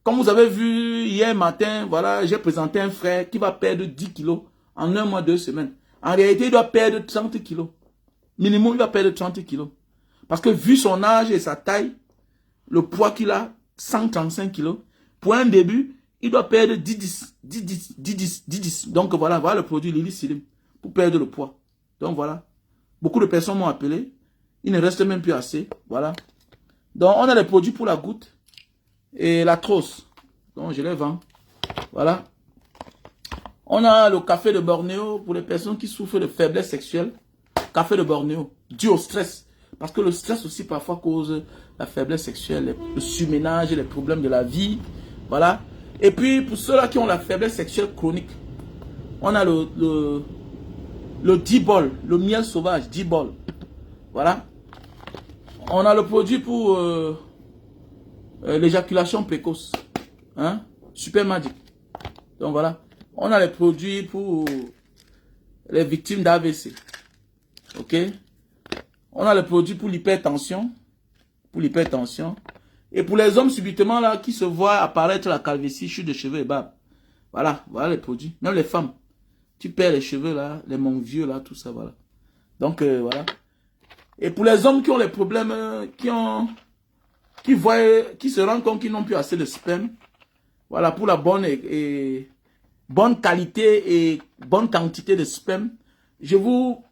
A: Comme vous avez vu hier matin, voilà, j'ai présenté un frère qui va perdre 10 kilos en 1 mois, 2 semaines. En réalité, il doit perdre 30 kilos. Minimum, il va perdre 30 kilos. Parce que vu son âge et sa taille, le poids qu'il a, 135 kilos, pour un début, il doit perdre 10. Donc voilà, voilà le produit Lily Silim pour perdre le poids. Donc voilà. Beaucoup de personnes m'ont appelé. Il ne reste même plus assez. Voilà. Donc on a les produits pour la goutte et la trousse. Donc je les vends. Voilà. On a le café de Bornéo pour les personnes qui souffrent de faiblesse sexuelle. Café de Bornéo, dû au stress. Parce que le stress aussi parfois cause la faiblesse sexuelle, le surménage, les problèmes de la vie. Voilà. Et puis pour ceux-là qui ont la faiblesse sexuelle chronique, on a le D-Ball, le miel sauvage, D-Ball. Voilà. On a le produit pour l'éjaculation précoce. Hein? Super Magic. Donc voilà. On a les produits pour les victimes d'AVC. Ok? On a les produits pour l'hypertension. Pour l'hypertension. Et pour les hommes subitement là qui se voient apparaître la calvitie, chute de cheveux et barbe. Voilà. Voilà les produits. Même les femmes. Tu perds les cheveux là, les monts vieux là, tout ça, voilà. Donc voilà. Et pour les hommes qui ont les problèmes, qui se rendent compte qu'ils n'ont plus assez de sperme, voilà, pour la bonne bonne qualité et bonne quantité de sperme, je vous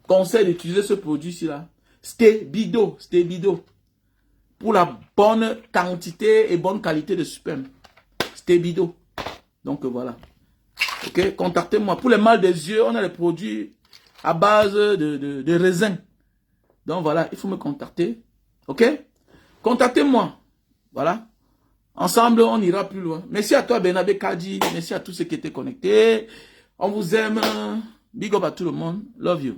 A: conseille d'utiliser ce produit-ci là. Stebido. Pour la bonne quantité et bonne qualité de sperme. Stebido. Donc voilà. Ok, contactez-moi. Pour les mal des yeux, on a les produits à base de raisin. Donc voilà, il faut me contacter. Ok? Contactez-moi. Voilà. Ensemble, on ira plus loin. Merci à toi, Bernabé Kadi. Merci à tous ceux qui étaient connectés. On vous aime. Big up à tout le monde. Love you.